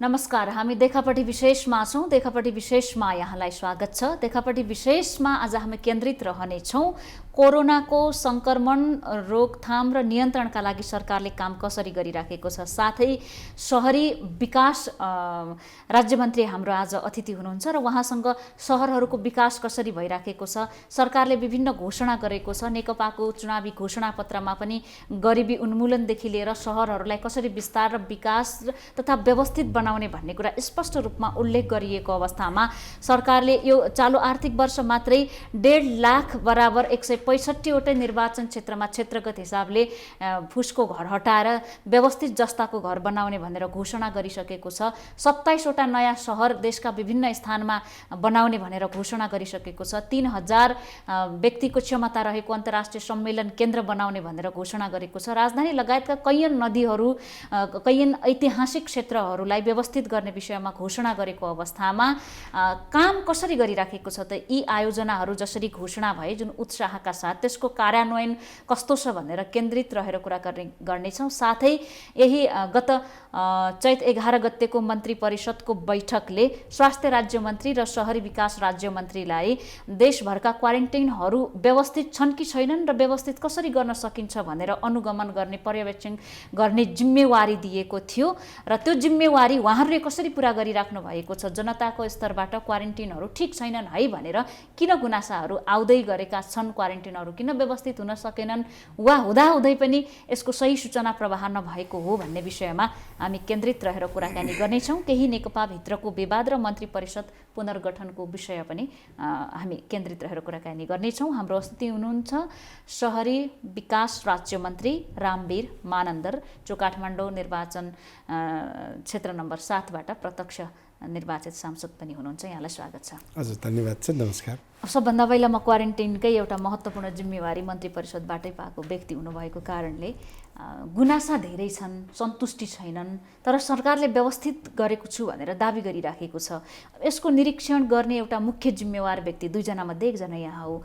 नमस्कार, हामी देखापट्टि विशेषमा छौँ। देखापट्टि विशेषमा यहाँलाई स्वागत छ। देखापट्टि विशेषमा आज हामी केन्द्रित रहनेछौँ कोरोनाको संक्रमण रोकथाम र नियन्त्रणका लागि सरकारले काम कसरी गरिराखेको छ। साथै शहरी विकास राज्यमन्त्री हाम्रो आज अतिथि हुनुहुन्छ र उहाँसँग सहरहरूको विकास कसरी भइराखेको छ, सरकारले विभिन्न घोषणा गरेको छ, नेकपाको चुनावी घोषणापत्रमा पनि गरिबी उन्मूलनदेखि लिएर सहरहरूलाई कसरी विस्तार र विकास तथा व्यवस्थित बनाउने भन्ने कुरा स्पष्ट रूपमा उल्लेख गरिएको अवस्थामा सरकारले यो चालु आर्थिक वर्ष मात्रै 1.5 लाख बराबर 165वटै निर्वाचन क्षेत्रमा क्षेत्रगत हिसाबले फुसको घर हटाएर व्यवस्थित जस्ताको घर बनाउने भनेर घोषणा गरिसकेको छ। 27वटा नयाँ सहर देशका विभिन्न स्थानमा बनाउने भनेर घोषणा गरिसकेको छ। 3000 व्यक्तिको क्षमता रहेको अन्तर्राष्ट्रिय सम्मेलन केन्द्र बनाउने भनेर घोषणा गरेको छ। राजधानी लगायतका कैयन नदीहरू, कैयन ऐतिहासिक क्षेत्रहरूलाई व्यवस्थित गर्ने विषयमा घोषणा गरेको अवस्थामा काम कसरी गरिराखेको छ त यी आयोजनाहरू जसरी घोषणा भए जुन उत्साहका साथ त्यसको कार्यान्वयन कस्तो छ भनेर केन्द्रित रहेर कुरा गर्नेछौँ। साथै यही गत चैत 11 गतेको मन्त्री परिषदको बैठकले स्वास्थ्य राज्यमन्त्री र शहरी विकास राज्यमन्त्रीलाई देशभरका क्वारेन्टाइनहरू व्यवस्थित छन् कि छैनन् र व्यवस्थित कसरी गर्न सकिन्छ भनेर अनुगमन गर्ने, पर्यवेक्षण गर्ने जिम्मेवारी दिएको थियो र त्यो जिम्मेवारी उहाँहरूले कसरी पुरा गरिराख्नु भएको छ। जनताको स्तरबाट क्वारेन्टाइनहरू ठिक छैनन् है भनेर किन गुनासाहरू आउँदै गरेका छन्, क्वारेन्टाइनहरू किन व्यवस्थित हुन सकेनन् वा हुँदाहुँदै पनि यसको सही सूचना प्रवाह नभएको हो भन्ने विषयमा हामी केन्द्रित रहेर कुराकानी गर्नेछौँ। केही नेकपाभित्रको विवाद र मन्त्री परिषद पुनर्गठनको विषय पनि हामी केन्द्रित रहेर कुराकानी गर्नेछौँ। हाम्रो अतिथि हुनुहुन्छ शहरी विकास राज्यमन्त्री रामवीर मानन्दर, जो काठमाडौँ निर्वाचन क्षेत्र नम्बर 7बाट प्रत्यक्ष निर्वाचित सांसद पनि हुनुहुन्छ। यहाँलाई स्वागत छ। हजुर, धन्यवाद छ। नमस्कार। सबभन्दा पहिला म क्वारेन्टाइनकै एउटा महत्त्वपूर्ण जिम्मेवारी मन्त्री परिषदबाटै पाएको व्यक्ति हुनुभएको कारणले गुनासा धेरै छन्, सन्तुष्टि छैनन्, तर सरकारले व्यवस्थित गरेको छु भनेर दाबी गरिराखेको छ। यसको निरीक्षण गर्ने एउटा मुख्य जिम्मेवार व्यक्ति दुईजना मध्ये एकजना यहाँ हो।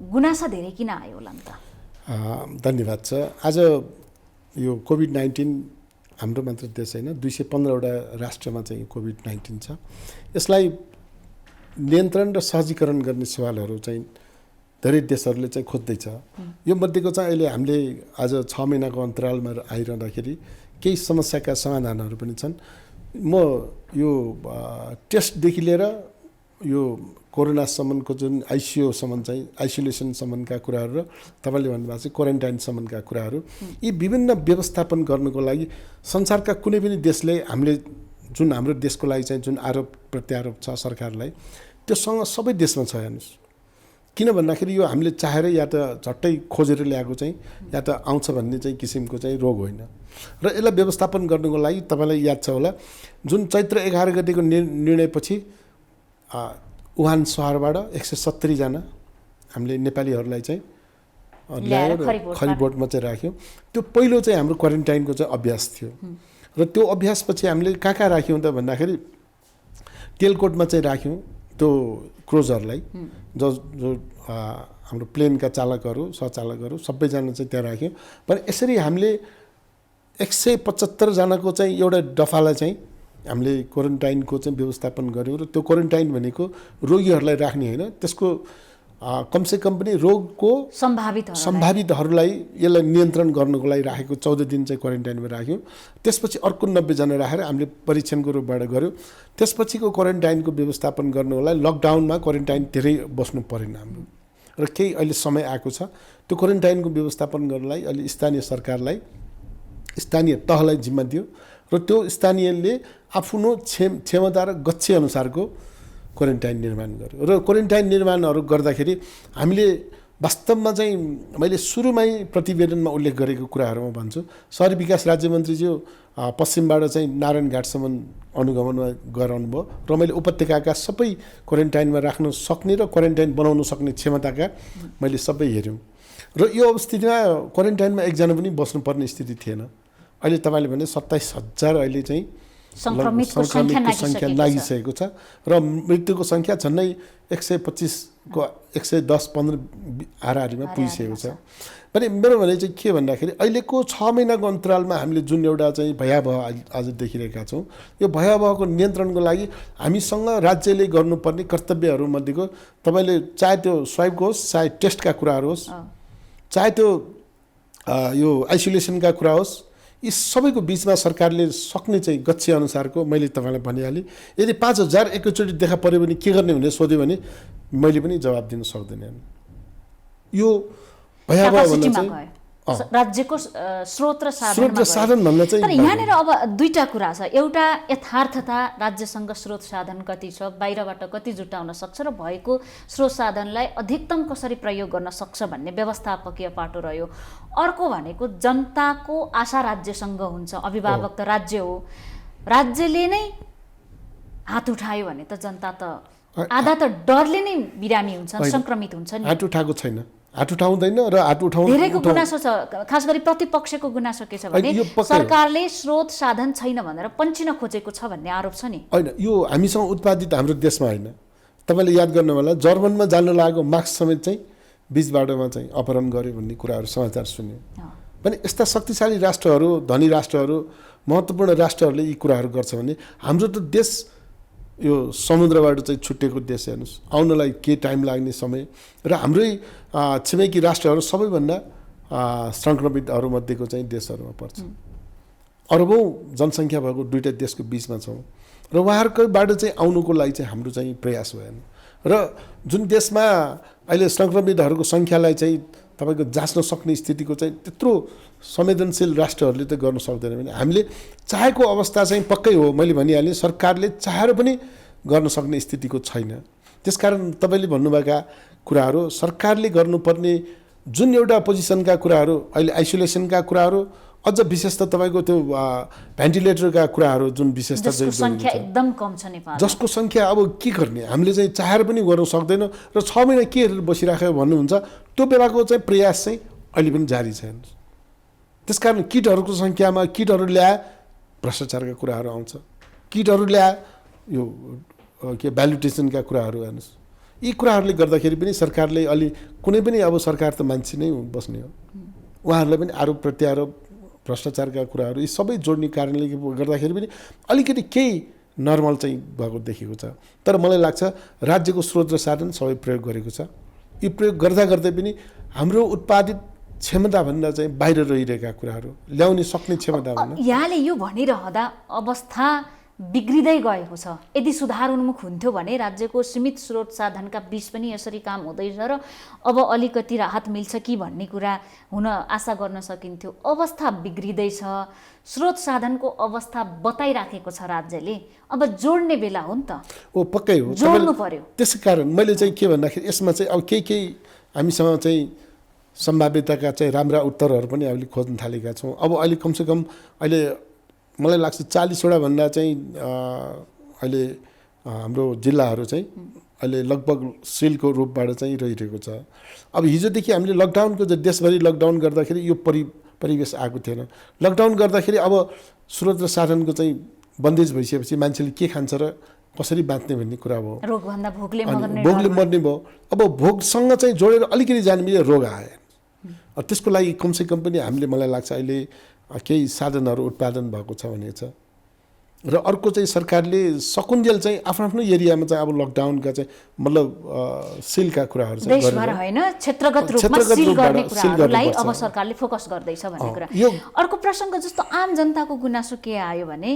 गुनासा धेरै किन आयो होला नि त? धन्यवाद छ। आज यो कोभिड-19 हाम्रो मात्र देश होइन, 215वटा राष्ट्रमा चाहिँ कोभिड-19 छ। यसलाई नियन्त्रण र सहजीकरण गर्ने सवालहरू चाहिँ धेरै देशहरूले चाहिँ खोज्दैछ। यो मध्येको चाहिँ अहिले हामीले आज 6 महिनाको अन्तरालमा आइरहँदाखेरि केही समस्याका समाधानहरू पनि छन्। म यो टेस्टदेखि लिएर यो कोरोनासम्मको जुन आइसियुसम्म चाहिँ आइसोलेसनसम्मका कुराहरू र तपाईँले भन्नुभएको चाहिँ क्वारेन्टाइनसम्मका कुराहरू, यी विभिन्न व्यवस्थापन गर्नुको लागि संसारका कुनै पनि देशले हामीले जुन हाम्रो देशको लागि चाहिँ जुन आरोप प्रत्यारोप छ सरकारलाई, त्योसँग सबै देशमा छ। हेर्नुहोस्, किन भन्दाखेरि यो हामीले चाहेर या त झट्टै खोजेर ल्याएको चाहिँ या त आउँछ भन्ने चाहिँ किसिमको चाहिँ रोग होइन। र यसलाई व्यवस्थापन गर्नुको लागि तपाईँलाई याद छ होला, जुन चैत्र 11 गतेको निर्णयपछि वुहान सहरबाट 170 जना हामीले नेपालीहरूलाई चाहिँ ल्यायो र खरिबोटमा चाहिँ राख्यौँ। त्यो पहिलो चाहिँ हाम्रो क्वारेन्टाइनको चाहिँ अभ्यास थियो र त्यो अभ्यासपछि हामीले कहाँ राख्यौँ त भन्दाखेरि तेलकोटमा चाहिँ राख्यौँ त्यो क्रुजरलाई, जो हाम्रो प्लेनका चालकहरू, सहचालकहरू सबैजना चाहिँ त्यहाँ राख्यौँ। तर यसरी हामीले 175 जनाको चाहिँ एउटा दफालाई चाहिँ हामीले क्वारेन्टाइनको चाहिँ व्यवस्थापन गऱ्यौँ। र त्यो क्वारेन्टाइन भनेको रोगीहरूलाई राख्ने होइन, त्यसको कमसेकम पनि रोगको सम्भावितहरूलाई यसलाई नियन्त्रण गर्नको लागि राखेको 14 दिन चाहिँ क्वारेन्टाइनमा राख्यौँ। त्यसपछि अर्को 90 जना राखेर हामीले परीक्षणको रूपबाट गऱ्यौँ। त्यसपछिको क्वारेन्टाइनको व्यवस्थापन गर्नुको लागि लकडाउनमा क्वारेन्टाइन धेरै बस्नु परेन हाम्रो, र केही अहिले समय आएको छ। त्यो क्वारेन्टाइनको व्यवस्थापन गर्नलाई अहिले स्थानीय सरकारलाई, स्थानीय तहलाई जिम्मा दियो र त्यो स्थानीयले आफ्नो क्षमता र गच्छे अनुसारको क्वारेन्टाइन निर्माण गर्यो। र क्वारेन्टाइन निर्माणहरू गर्दाखेरि हामीले वास्तवमा चाहिँ मैले सुरुमै प्रतिवेदनमा उल्लेख गरेको कुराहरू म भन्छु। शहरी विकास राज्यमन्त्रीज्यू पश्चिमबाट चाहिँ नारायणघाटसम्म अनुगमनमा गराउनु भयो र मैले उपत्यकाका सबै क्वारेन्टाइनमा राख्न सक्ने र क्वारेन्टाइन बनाउन सक्ने क्षमताका मैले सबै हेऱ्यौँ। र यो स्थितिमा क्वारेन्टाइनमा एकजना पनि बस्नुपर्ने स्थिति थिएन। अहिले तपाईँले भने 27,000 अहिले चाहिँ सङ्क्रमितको सङ्ख्या लागिसकेको छ र मृत्युको सङ्ख्या झन्डै 125को 110-15 हाराहारीमा पुगिसकेको छ। भने मेरो भनाइ चाहिँ के भन्दाखेरि अहिलेको 6 महिनाको अन्तरालमा हामीले जुन एउटा चाहिँ भयावह आज देखिरहेका छौँ, यो भयावहको नियन्त्रणको लागि हामीसँग राज्यले गर्नुपर्ने कर्तव्यहरूमध्येको तपाईँले चाहे त्यो स्वाइपको होस्, चाहे टेस्टका कुराहरू होस्, चाहे त्यो यो आइसोलेसनका कुरा होस्, यी सबैको बिचमा सरकारले सक्ने चाहिँ गच्छे अनुसारको मैले तपाईँलाई भनिहालेँ। यदि 5000 एकैचोटि देखा पऱ्यो भने के गर्ने भनेर सोध्यो भने मैले पनि जवाब दिन सक्दैन। यो भयावह भन्दा चाहिँ राज्यको स्रोत र साधन भन्न चाहिँ तर यहाँनिर अब दुईटा कुरा छ। एउटा यथार्थता, राज्यसँग स्रोत साधन कति छ, बाहिरबाट कति जुटाउन सक्छ र भएको स्रोत साधनलाई अधिकतम कसरी प्रयोग गर्न सक्छ भन्ने व्यवस्थापकीय पाटो रह्यो। अर्को भनेको जनताको आशा राज्यसँग हुन्छ। अभिभावक त राज्य हो, राज्यले नै हात उठायो भने त जनता त आधा त डरले नै बिरामी हुन्छन्, सङ्क्रमित हुन्छन्। हात उठाएको छैन, हात उठाउँदैन र हात उठाउनु धेरैको गुनासो छ। खास गरी प्रतिपक्षको गुनासो के छ भने सरकारले स्रोत साधन छैन भनेर पञ्चिन खोजेको छ भन्ने आरोप छ नि। होइन, यो हामीसँग उत्पादित हाम्रो देशमा होइन। तपाईँले याद गर्नु होला, जर्मनमा जान लागेको मास्क समेत चाहिँ बीच बाटोमा चाहिँ अपहरण गर्यो भन्ने कुराहरू समाचार सुन्यो। भने यस्ता शक्तिशाली राष्ट्रहरू, धनी राष्ट्रहरू, महत्त्वपूर्ण राष्ट्रहरूले यी कुराहरू गर्छ भने हाम्रो त देश यो समुद्रबाट चाहिँ छुट्टिएको देश हेर्नुहोस्, आउनलाई के टाइम लाग्ने समय र हाम्रै छिमेकी राष्ट्रहरू सबैभन्दा सङ्क्रमितहरूमध्येको चाहिँ देशहरूमा पर्छ। अरबौँ जनसङ्ख्या भएको दुईटा देशको बिचमा छौँ र उहाँहरूकोबाट चाहिँ आउनुको लागि चाहिँ हाम्रो चाहिँ प्रयास भएन। र जुन देशमा अहिले सङ्क्रमितहरूको सङ्ख्यालाई चाहिँ तपाईँको जाँच्न सक्ने स्थितिको चाहिँ त्यत्रो संवेदनशील राष्ट्रहरूले त गर्न सक्दैन भने हामीले चाहेको अवस्था चाहिँ पक्कै हो। मैले भनिहालेँ, सरकारले चाहेर पनि गर्न सक्ने स्थितिको छैन। त्यसकारण तपाईँले भन्नुभएका कुराहरू सरकारले गर्नुपर्ने जुन एउटा पोजिसनका कुराहरू, अहिले आइसोलेसनका कुराहरू, अझ विशेष त तपाईँको त्यो भेन्टिलेटरका कुराहरू जुन विशेष सङ्ख्या एकदम कम छ नेपालमा, जसको सङ्ख्या अब के गर्ने, हामीले चाहिँ चाहेर पनि गर्न सक्दैन र 6 महिना के हेरेर बसिराख्यो भन्नुहुन्छ, त्यो बेलाको चाहिँ प्रयास चाहिँ अहिले पनि जारी छ। त्यसकारण किटहरूको सङ्ख्यामा किटहरू ल्याए भ्रष्टाचारका कुराहरू आउँछ, किटहरू ल्याए यो के भ्यालुटेसनका कुराहरू हेर्नुहोस्। यी कुराहरूले गर्दाखेरि पनि सरकारले अलि कुनै पनि अब सरकार त मान्छे नै बस्ने हो, उहाँहरूलाई पनि आरोप प्रत्यारोप भ्रष्टाचारका कुराहरू यी सबै जोड्ने कारणले गर्दाखेरि पनि अलिकति केही नर्मल चाहिँ भएको देखिएको छ। तर मलाई लाग्छ राज्यको स्रोत र साधन सबै प्रयोग गरेको छ। यी प्रयोग गर्दा गर्दै पनि हाम्रो उत्पादित क्षमताभन्दा चाहिँ बाहिर रहिरहेका कुराहरू ल्याउने सक्ने क्षमताभन्दा यहाँले यो भनिरहँदा अवस्था बिग्रिँदै गएको छ। यदि सुधार उन्मुख हुन्थ्यो भने राज्यको सीमित स्रोत साधनका बीच पनि यसरी काम हुँदैछ र अब अलिकति राहत मिल्छ कि भन्ने कुरा हुन आशा गर्न सकिन्थ्यो। अवस्था बिग्रिँदैछ, स्रोत साधनको अवस्था बताइराखेको छ राज्यले, अब जोड्ने बेला हो नि त। पक्कै हो, जोड्नु पर्यो। त्यसै कारण मैले चाहिँ के भन्दाखेरि यसमा चाहिँ अब केही हामीसँग चाहिँ सम्भाव्यताका चाहिँ राम्रा उत्तरहरू पनि हामीले खोज्न थालेका छौँ। अब अहिले कमसेकम अहिले मलाई लाग्छ 40वटा भन्दा चाहिँ अहिले हाम्रो जिल्लाहरू चाहिँ अहिले लगभग सिलको रूपबाट चाहिँ रहिरहेको छ। अब हिजोदेखि हामीले लकडाउनको देशभरि लकडाउन गर्दाखेरि यो परिवेश आएको थिएन। लकडाउन गर्दाखेरि अब स्रोत र साधनको चाहिँ बन्देज भइसकेपछि मान्छेले के खान्छ र कसरी बाँच्ने भन्ने कुरा भयो। रोगभन्दा भोकले मर्ने भयो। अब भोकसँग चाहिँ जोडेर अलिकति जाने बित्तिकै रोग आयो। त्यसको लागि कमसेकम पनि हामीले मलाई लाग्छ अहिले केही साधनहरू उत्पादन भएको छ भनेको छ। र अर्को चाहिँ सरकारले सकुन्जेल चाहिँ आफ्नो आफ्नो एरियामा चाहिँ अब लकडाउनका चाहिँ मतलब सिलका कुराहरू चाहिँ देशभर होइन क्षेत्रगत रूपमा सिल गर्ने कुराहरूलाई अब सरकारले फोकस गर्दैछ भन्ने कुरा। अर्को प्रसङ्ग जस्तो आम जनताको गुनासो के आयो भने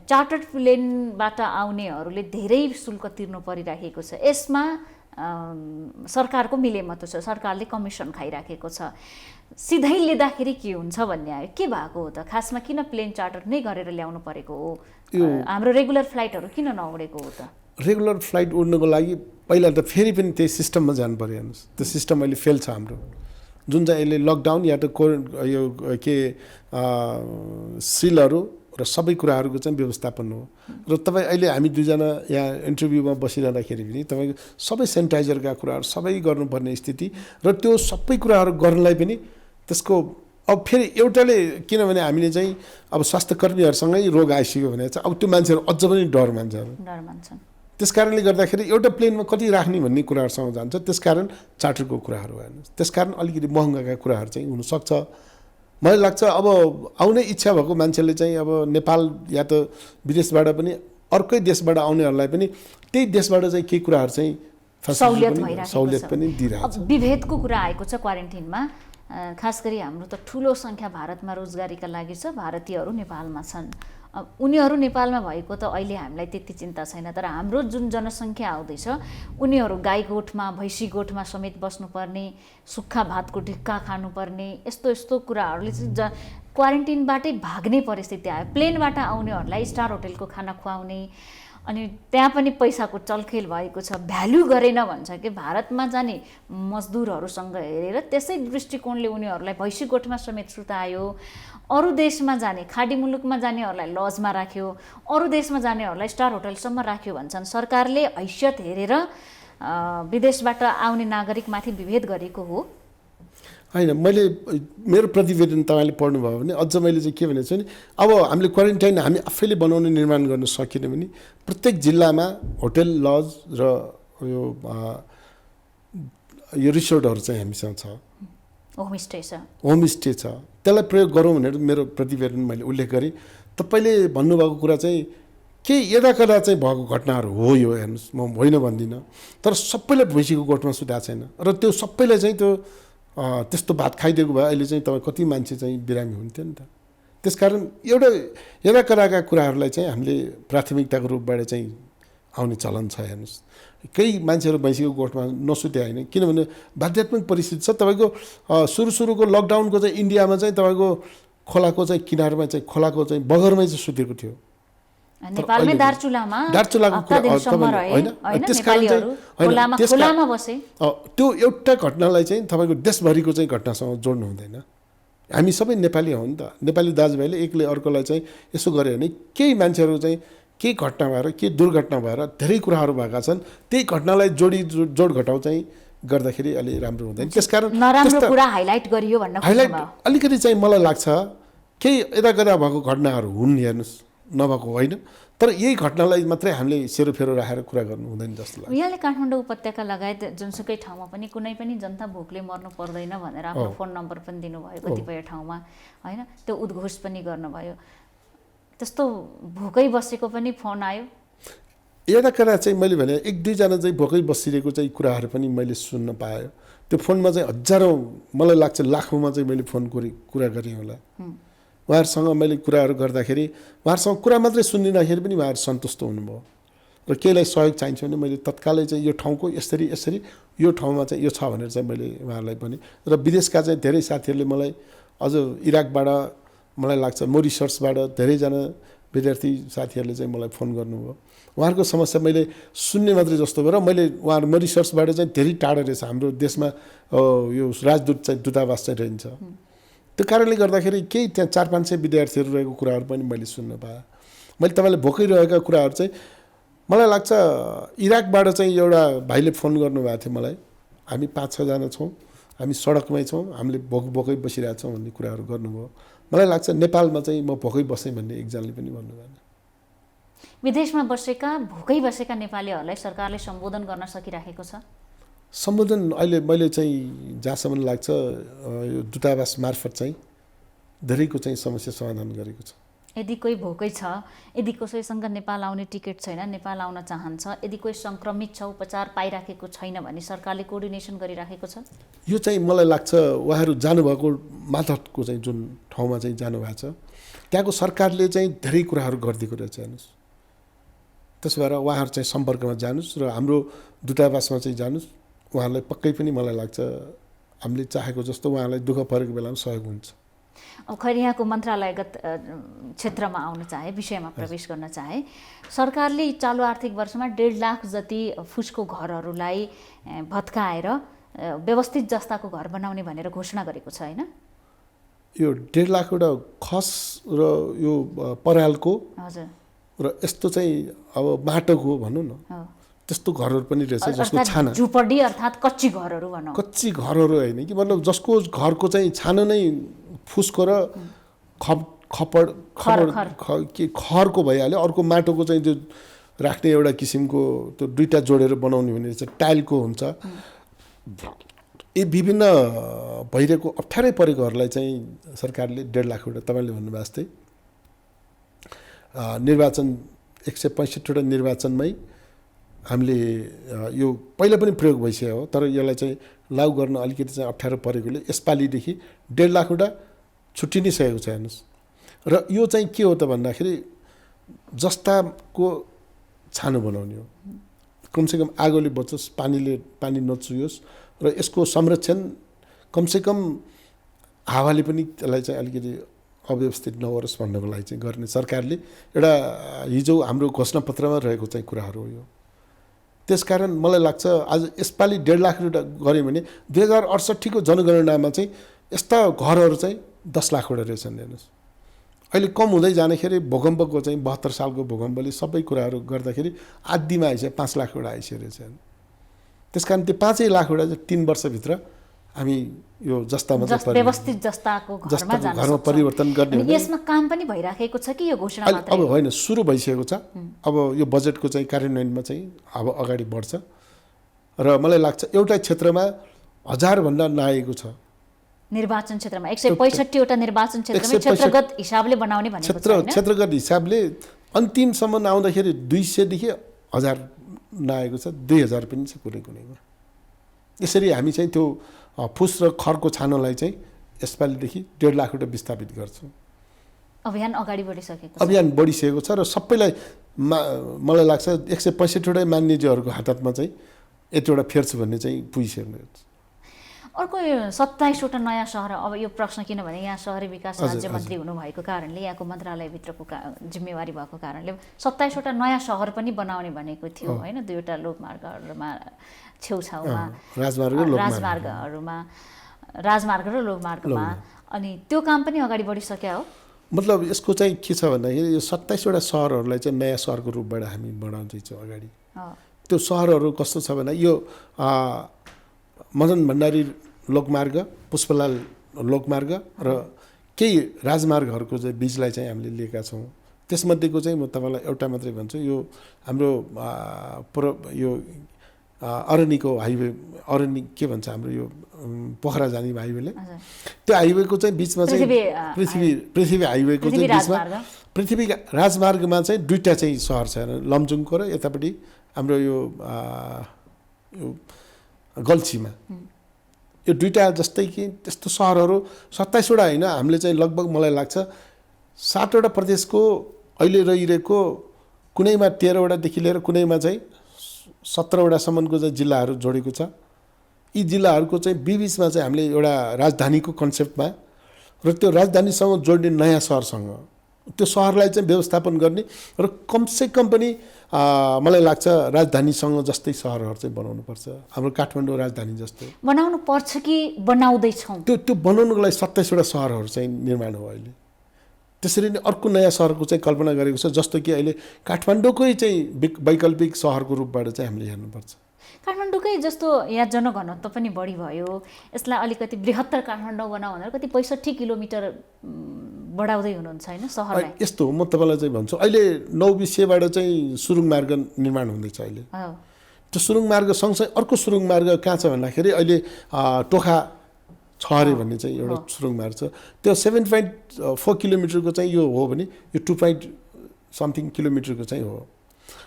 चार्टर्ड प्लेनबाट आउनेहरूले धेरै शुल्क तिर्नु परिराखेको छ। यसमा सरकारको मिलेमतो छ, सरकारले कमिसन खाइराखेको छ। सिधै लिँदाखेरि के हुन्छ भन्ने आयो। के भएको हो त? खासमा किन प्लेन चार्टर नै गरेर ल्याउनु परेको हो? हाम्रो रेगुलर फ्लाइटहरू किन नउडेको हो त? रेगुलर फ्लाइट उड्नको लागि पहिला त फेरि पनि त्यही सिस्टममा जानु पऱ्यो। हेर्नुहोस्, त्यो सिस्टम अहिले फेल छ हाम्रो। जुन चाहिँ अहिले लकडाउन या त यो के सिलहरू र सबै कुराहरूको चाहिँ व्यवस्थापन हो। र तपाईँ अहिले हामी दुईजना यहाँ इन्टरभ्यूमा बसिरहँदाखेरि पनि तपाईँको सबै सेनिटाइजरका कुराहरू सबै गर्नुपर्ने स्थिति र त्यो सबै कुराहरू गर्नलाई पनि त्यसको अब फेरि एउटाले किनभने हामीले चाहिँ अब स्वास्थ्य कर्मीहरूसँगै रोग आइसक्यो भने चाहिँ अब त्यो मान्छेहरू अझ पनि डर मान्छन्। त्यसकारणले गर्दाखेरि एउटा प्लेनमा कति राख्ने भन्ने कुराहरूसँग जान्छ। त्यसकारण चार्टरको कुराहरू हेर्नुहोस्, त्यसकारण अलिकति महँगाका कुराहरू चाहिँ हुनसक्छ। मलाई लाग्छ अब आउने इच्छा भएको मान्छेले चाहिँ अब नेपाल या त विदेशबाट पनि अर्कै देशबाट आउनेहरूलाई पनि त्यही देशबाट चाहिँ केही कुराहरू चाहिँ सहुलियत पनि दिइरहेको छ। विभेदको कुरा आएको छ क्वारेन्टिनमा, खास गरी हाम्रो त ठुलो सङ्ख्या भारतमा रोजगारीका लागि छ, भारतीयहरू नेपालमा छन्। उनीहरू नेपालमा भएको त अहिले हामीलाई त्यति चिन्ता छैन, तर हाम्रो जुन जनसङ्ख्या आउँदैछ उनीहरू गाई गोठमा भैँसी गोठमा समेत बस्नुपर्ने, सुक्खा भातको ढिक्का खानुपर्ने, यस्तो कुराहरूले चाहिँ क्वारेन्टिनबाटै भाग्ने परिस्थिति आयो। प्लेनबाट आउनेहरूलाई स्टार होटेलको खाना खुवाउने, अनि त्यहाँ पनि पैसाको चलखेल भएको छ। भ्यालु गरेन भन्छ कि भारतमा जाने मजदुरहरूसँग हेरेर त्यसै दृष्टिकोणले उनीहरूलाई भैँसी गोठमा समेत सुतायो। अरू देशमा जाने, खाडी मुलुकमा जानेहरूलाई लजमा राख्यो, अरू देशमा जानेहरूलाई स्टार होटलसम्म राख्यो भन्छन्। सरकारले हैसियत हेरेर विदेशबाट आउने नागरिकमाथि विभेद गरेको हो होइन। मैले मेरो प्रतिवेदन तपाईँले पढ्नुभयो भने अझ मैले चाहिँ के भनेको छु भने अब हामीले क्वारेन्टाइन हामी आफैले बनाउने निर्माण गर्न सकेन भने प्रत्येक जिल्लामा होटल, लज र यो रिसोर्टहरू चाहिँ हामीसँग छ, होमस्टे छ। त्यसलाई प्रयोग गरौँ भनेर मेरो प्रतिवेदन मैले उल्लेख गरेँ। तपाईँले भन्नुभएको कुरा चाहिँ केही यदाकदा चाहिँ भएको घटनाहरू हो यो, हेर्नुहोस् म होइन भन्दिनँ, तर सबैलाई भैँसीको गोठमा सुताएको छैन र त्यो सबैलाई चाहिँ त्यो त्यस्तो भात खाइदिएको भए अहिले चाहिँ तपाईँ कति मान्छे चाहिँ बिरामी हुन्थ्यो नि त। त्यसकारण एउटा यदाकदाका कुराहरूलाई चाहिँ हामीले प्राथमिकताको रूपबाट चाहिँ आउने चलन छ। हेर्नुहोस् केही मान्छेहरू भैँसीको गोठमा नसुते होइन, किनभने बाध्यात्मक परिस्थिति छ। तपाईँको सुरुको लकडाउनको चाहिँ इन्डियामा चाहिँ तपाईँको खोलाको चाहिँ किनारमा चाहिँ खोलाको चाहिँ बगरमै चाहिँ सुतेको थियो। नेपालमै दार्चुलामा त्यो एउटा घटनालाई चाहिँ तपाईँको देशभरिको चाहिँ घटनासँग जोड्नु हुँदैन। हामी सबै नेपाली हौँ नि त। नेपाली दाजुभाइले एकले अर्कोलाई चाहिँ यसो गर्यो भने केही मान्छेहरू चाहिँ केही घटना भएर केही दुर्घटना भएर धेरै कुराहरू भएका छन्, त्यही घटनालाई जोड घटाउ चाहिँ गर्दाखेरि अलि राम्रो हुँदैन। त्यसकारण हाइलाइट अलिकति चाहिँ मलाई लाग्छ केही यदाकदा भएको घटनाहरू हुन्, हेर्नुहोस् नभएको होइन, तर यही घटनालाई मात्रै हामीले सेरोफेरो राखेर कुरा गर्नु हुँदैन जस्तो लाग्छ। यहाँले काठमाडौँ उपत्यका लगायत जुनसुकै ठाउँमा पनि कुनै पनि जनता भोकले मर्नु पर्दैन भनेर आफ्नो फोन नम्बर पनि दिनुभयो कतिपय ठाउँमा, होइन? त्यो उद्घोष पनि गर्नुभयो। त्यस्तो भोकै बसेको पनि फोन आयो? यदाकदा चाहिँ मैले भने एक दुईजना चाहिँ भोकै बसिरहेको चाहिँ कुराहरू पनि मैले सुन्न पाएँ। त्यो फोनमा चाहिँ हजारौँ, मलाई लाग्छ लाखौँमा चाहिँ मैले फोन कुरा गरेँ होला। उहाँहरूसँग मैले कुराहरू गर्दाखेरि उहाँहरूसँग कुरा मात्रै सुनिँदाखेरि पनि उहाँहरू सन्तुष्ट हुनुभयो र केहीलाई सहयोग चाहिन्छ भने मैले तत्कालै चाहिँ यो ठाउँको यसरी यो ठाउँमा चाहिँ यो छ भनेर चाहिँ मैले उहाँहरूलाई भने। र विदेशका चाहिँ धेरै साथीहरूले मलाई अझ इराकबाट, मलाई लाग्छ मोरिससबाट धेरैजना विद्यार्थी साथीहरूले चाहिँ मलाई फोन गर्नुभयो। उहाँहरूको समस्या मैले सुन्ने मात्रै जस्तो भयो र मैले उहाँहरू मोरिससबाट चाहिँ धेरै टाढा रहेछ, हाम्रो देशमा यो राजदूत चाहिँ दूतावास चाहिँ रहन्छ। त्यो कारणले गर्दाखेरि केही त्यहाँ 400-500 विद्यार्थीहरू रहेको कुराहरू पनि मैले सुन्न पाएँ। मैले तपाईँले भोकै रहेका कुराहरू चाहिँ मलाई लाग्छ इराकबाट चाहिँ एउटा भाइले फोन गर्नुभएको थियो मलाई, हामी 5-6 जना छौँ, हामी सडकमै छौँ, हामीले भोकै बसिरहेछौँ भन्ने कुराहरू गर्नुभयो। मलाई लाग्छ नेपालमा चाहिँ म भोकै बसेँ भन्ने एकजनाले पनि भन्नुभएन। विदेशमा बसेका भोकै बसेका नेपालीहरूलाई सरकारले सम्बोधन गर्न सकिराखेको छ? सम्बोधन अहिले मैले चाहिँ जहाँसम्म लाग्छ यो दूतावास मार्फत चाहिँ धेरैको चाहिँ समस्या समाधान गरेको छ। यदि कोही भोकै छ, यदि कसैसँग नेपाल आउने टिकट छैन, नेपाल आउन चाहन्छ, यदि कोही सङ्क्रमित छ, उपचार पाइराखेको छैन भने सरकारले कोअर्डिनेसन गरिराखेको छ? यो चाहिँ मलाई लाग्छ उहाँहरू जानुभएको मातहतको चाहिँ जुन ठाउँमा चाहिँ जानुभएको छ त्यहाँको सरकारले चाहिँ धेरै कुराहरू गरिदिएको रहेछ। हेर्नुहोस्, त्यसो भएर उहाँहरू चाहिँ सम्पर्कमा जानुहोस् र हाम्रो दूतावासमा चाहिँ जानुहोस्, उहाँहरूलाई पक्कै पनि मलाई लाग्छ हामीले चाहेको जस्तो उहाँलाई दुःख परेको बेलामा सहयोग हुन्छ। अब खैर यहाँको मन्त्रालयगत क्षेत्रमा आउन चाहे, विषयमा प्रवेश गर्न चाहे, सरकारले चालु आर्थिक वर्षमा 1.5 लाख जति फुसको घरहरूलाई भत्काएर व्यवस्थित जस्ताको घर बनाउने भनेर घोषणा गरेको छ, होइन? यो 1.5 लाख एउटा खस र यो परालको, हजुर, र यस्तो चाहिँ अब माटोको भनौँ न, त्यस्तो घरहरू पनि रहेछ जसको छाना, झुपडी अर्थात् कच्ची घरहरू भनौँ, कच्ची घरहरू होइन कि, मतलब जसको घरको चाहिँ छानो नै फुसको र खरको भइहाल्यो, अर्को माटोको चाहिँ त्यो राख्ने एउटा किसिमको त्यो दुईटा जोडेर बनाउने भने चाहिँ टाइलको हुन्छ। यी विभिन्न भइरहेको अप्ठ्यारै परेकोहरूलाई चाहिँ सरकारले 1.5 लाख रुपैयाँ तपाईँले भन्नुभएको जस्तै निर्वाचन 165 वटा निर्वाचनमै हामीले यो पहिला पनि प्रयोग भइसक्यो हो, तर यसलाई चाहिँ लागू गर्न अलिकति चाहिँ अप्ठ्यारो परेकोले यसपालिदेखि 1.5 लाख रुपैयाँ छुट्टी नै सकेको छ हेर्नुहोस्। र यो चाहिँ के हो त भन्दाखेरि जस्ताको छानो बनाउने हो, कमसेकम आगोले बचोस्, पानी नचुयोस् र यसको संरक्षण कमसेकम हावाले पनि त्यसलाई चाहिँ अलिकति अव्यवस्थित नहोस् भन्नको लागि चाहिँ गर्ने सरकारले एउटा हिजो हाम्रो घोषणापत्रमा रहेको चाहिँ कुराहरू हो यो। त्यसकारण मलाई लाग्छ आज यसपालि 1.5 लाख रुपैयाँ गऱ्यो भने 2068 को जनगणनामा चाहिँ यस्ता घरहरू चाहिँ 10 लाखवटा रहेछन् हेर्नुहोस्। अहिले कम हुँदै जाँदाखेरि भूकम्पको चाहिँ 72 सालको भूकम्पले सबै कुराहरू गर्दाखेरि आदिमा आइसक्यो 5 लाखवटा आइसकेको रहेछ। त्यसकारण त्यो 5 लाखवटा चाहिँ 3 वर्षभित्र हामी यो जस्तामा व्यवस्थित जस्ताको घरमा परिवर्तन गर्ने। यसमा काम पनि भइराखेको छ कि यो घोषणा मात्रै? अब होइन, सुरु भइसकेको छ। अब यो बजेटको चाहिँ कार्यान्वयनमा चाहिँ अब अगाडि बढ्छ र मलाई लाग्छ एउटा क्षेत्रमा 1000 भन्दा नआएको छ निर्वाचन क्षेत्रमा। 165 वटा निर्वाचन क्षेत्रमा क्षेत्रगत हिसाबले बनाउने भनेको छ। क्षेत्रगत हिसाबले अन्तिमसम्म आउँदाखेरि 200 देखि 1000 नआएको छ, 2000 पनि छ कुनैमा। यसरी हामी चाहिँ त्यो फुस र खरको छानोलाई चाहिँ यसपालिदेखि 1.5 लाख रुपैयाँ विस्थापित गर्छौँ। अभियान अगाडि बढिसकेको छ। अभियान बढिसकेको छ र सबैलाई मलाई लाग्छ 165 वटा मान्यजीहरूको हातमा चाहिँ यतिवटा फेर्छु भन्ने चाहिँ पुगिसक्नु। अर्को 27 वटा नयाँ सहर, अब यो प्रश्न किनभने यहाँ शहरी विकास राज्य मन्त्री हुनुभएको कारणले, यहाँको मन्त्रालयभित्रको जिम्मेवारी भएको कारणले 27 वटा नयाँ सहर पनि बनाउने भनेको थियो होइन, 2 वटा लोकमार्गहरूमा छेउछाउमा, राजमार्ग र लोकमार्गमा। अनि त्यो काम पनि अगाडि बढिसक्यो हो। मतलब यसको चाहिँ के छ भन्दाखेरि यो 27 वटा सहरहरूलाई चाहिँ नयाँ सहरको रूपबाट हामी बढाउँदैछौँ अगाडि। त्यो सहरहरू कस्तो छ भने यो मदन भण्डारी लोकमार्ग, पुष्पलाल लोकमार्ग र केही राजमार्गहरूको चाहिँ बीचलाई चाहिँ हामीले लिएका छौँ। त्यसमध्येको चाहिँ म तपाईँलाई एउटा मात्रै भन्छु, यो हाम्रो यो अरनिको हाइवे, अरनि के भन्छ हाम्रो यो पोखरा जाने हाइवेले, त्यो हाइवेको चाहिँ बिचमा चाहिँ पृथ्वी हाइवेको चाहिँ बिचमा पृथ्वी राजमार्गमा चाहिँ 2टा चाहिँ सहर छ, लमजुङको र यतापट्टि हाम्रो यो गल्छीमा। यो 2टा जस्तै कि त्यस्तो सहरहरू 27 वटा होइन, हामीले चाहिँ लगभग मलाई लाग्छ 7 वटा प्रदेशको अहिले रहिरहेको कुनैमा 13 वटादेखि लिएर कुनैमा चाहिँ 17 वटासम्मको चाहिँ जिल्लाहरू जोडेको छ। यी जिल्लाहरूको चाहिँ बिचमा चाहिँ हामीले एउटा राजधानीको कन्सेप्टमा र त्यो राजधानीसँग जोड्ने नयाँ सहरसँग त्यो सहरलाई चाहिँ व्यवस्थापन गर्ने र कमसेकम पनि मलाई लाग्छ राजधानीसँग जस्तै सहरहरू चाहिँ बनाउनुपर्छ। हाम्रो काठमाडौँ राजधानी जस्तै बनाउनु पर्छ कि बनाउँदैछौँ? त्यो बनाउनुको लागि 27 वटा सहरहरू चाहिँ निर्माण हो अहिले। त्यसरी नै अर्को नयाँ सहरको चाहिँ कल्पना गरेको छ, जस्तो कि अहिले काठमाडौँकै चाहिँ वैकल्पिक सहरको रूपबाट चाहिँ हामीले हेर्नुपर्छ। काठमाडौँकै जस्तो यहाँ जनघनत्व पनि बढी भयो, यसलाई अलिकति बृहत्तर काठमाडौँ बनाऊ भनेर कति 65 किलोमिटर बढाउँदै हुनुहुन्छ होइन सहरलाई। यस्तो हो, म तपाईँलाई चाहिँ भन्छु अहिले 9 विषयबाट चाहिँ सुरुङ मार्ग निर्माण हुँदैछ अहिले। त्यो सुरुङ मार्ग सँगसँगै अर्को सुरुङ मार्ग कहाँ छ भन्दाखेरि अहिले टोखा छहरे भन्ने चाहिँ एउटा सुरुङ मार्ग छ। त्यो 7.4 किलोमिटरको चाहिँ यो हो भने यो 2.something किलोमिटरको चाहिँ हो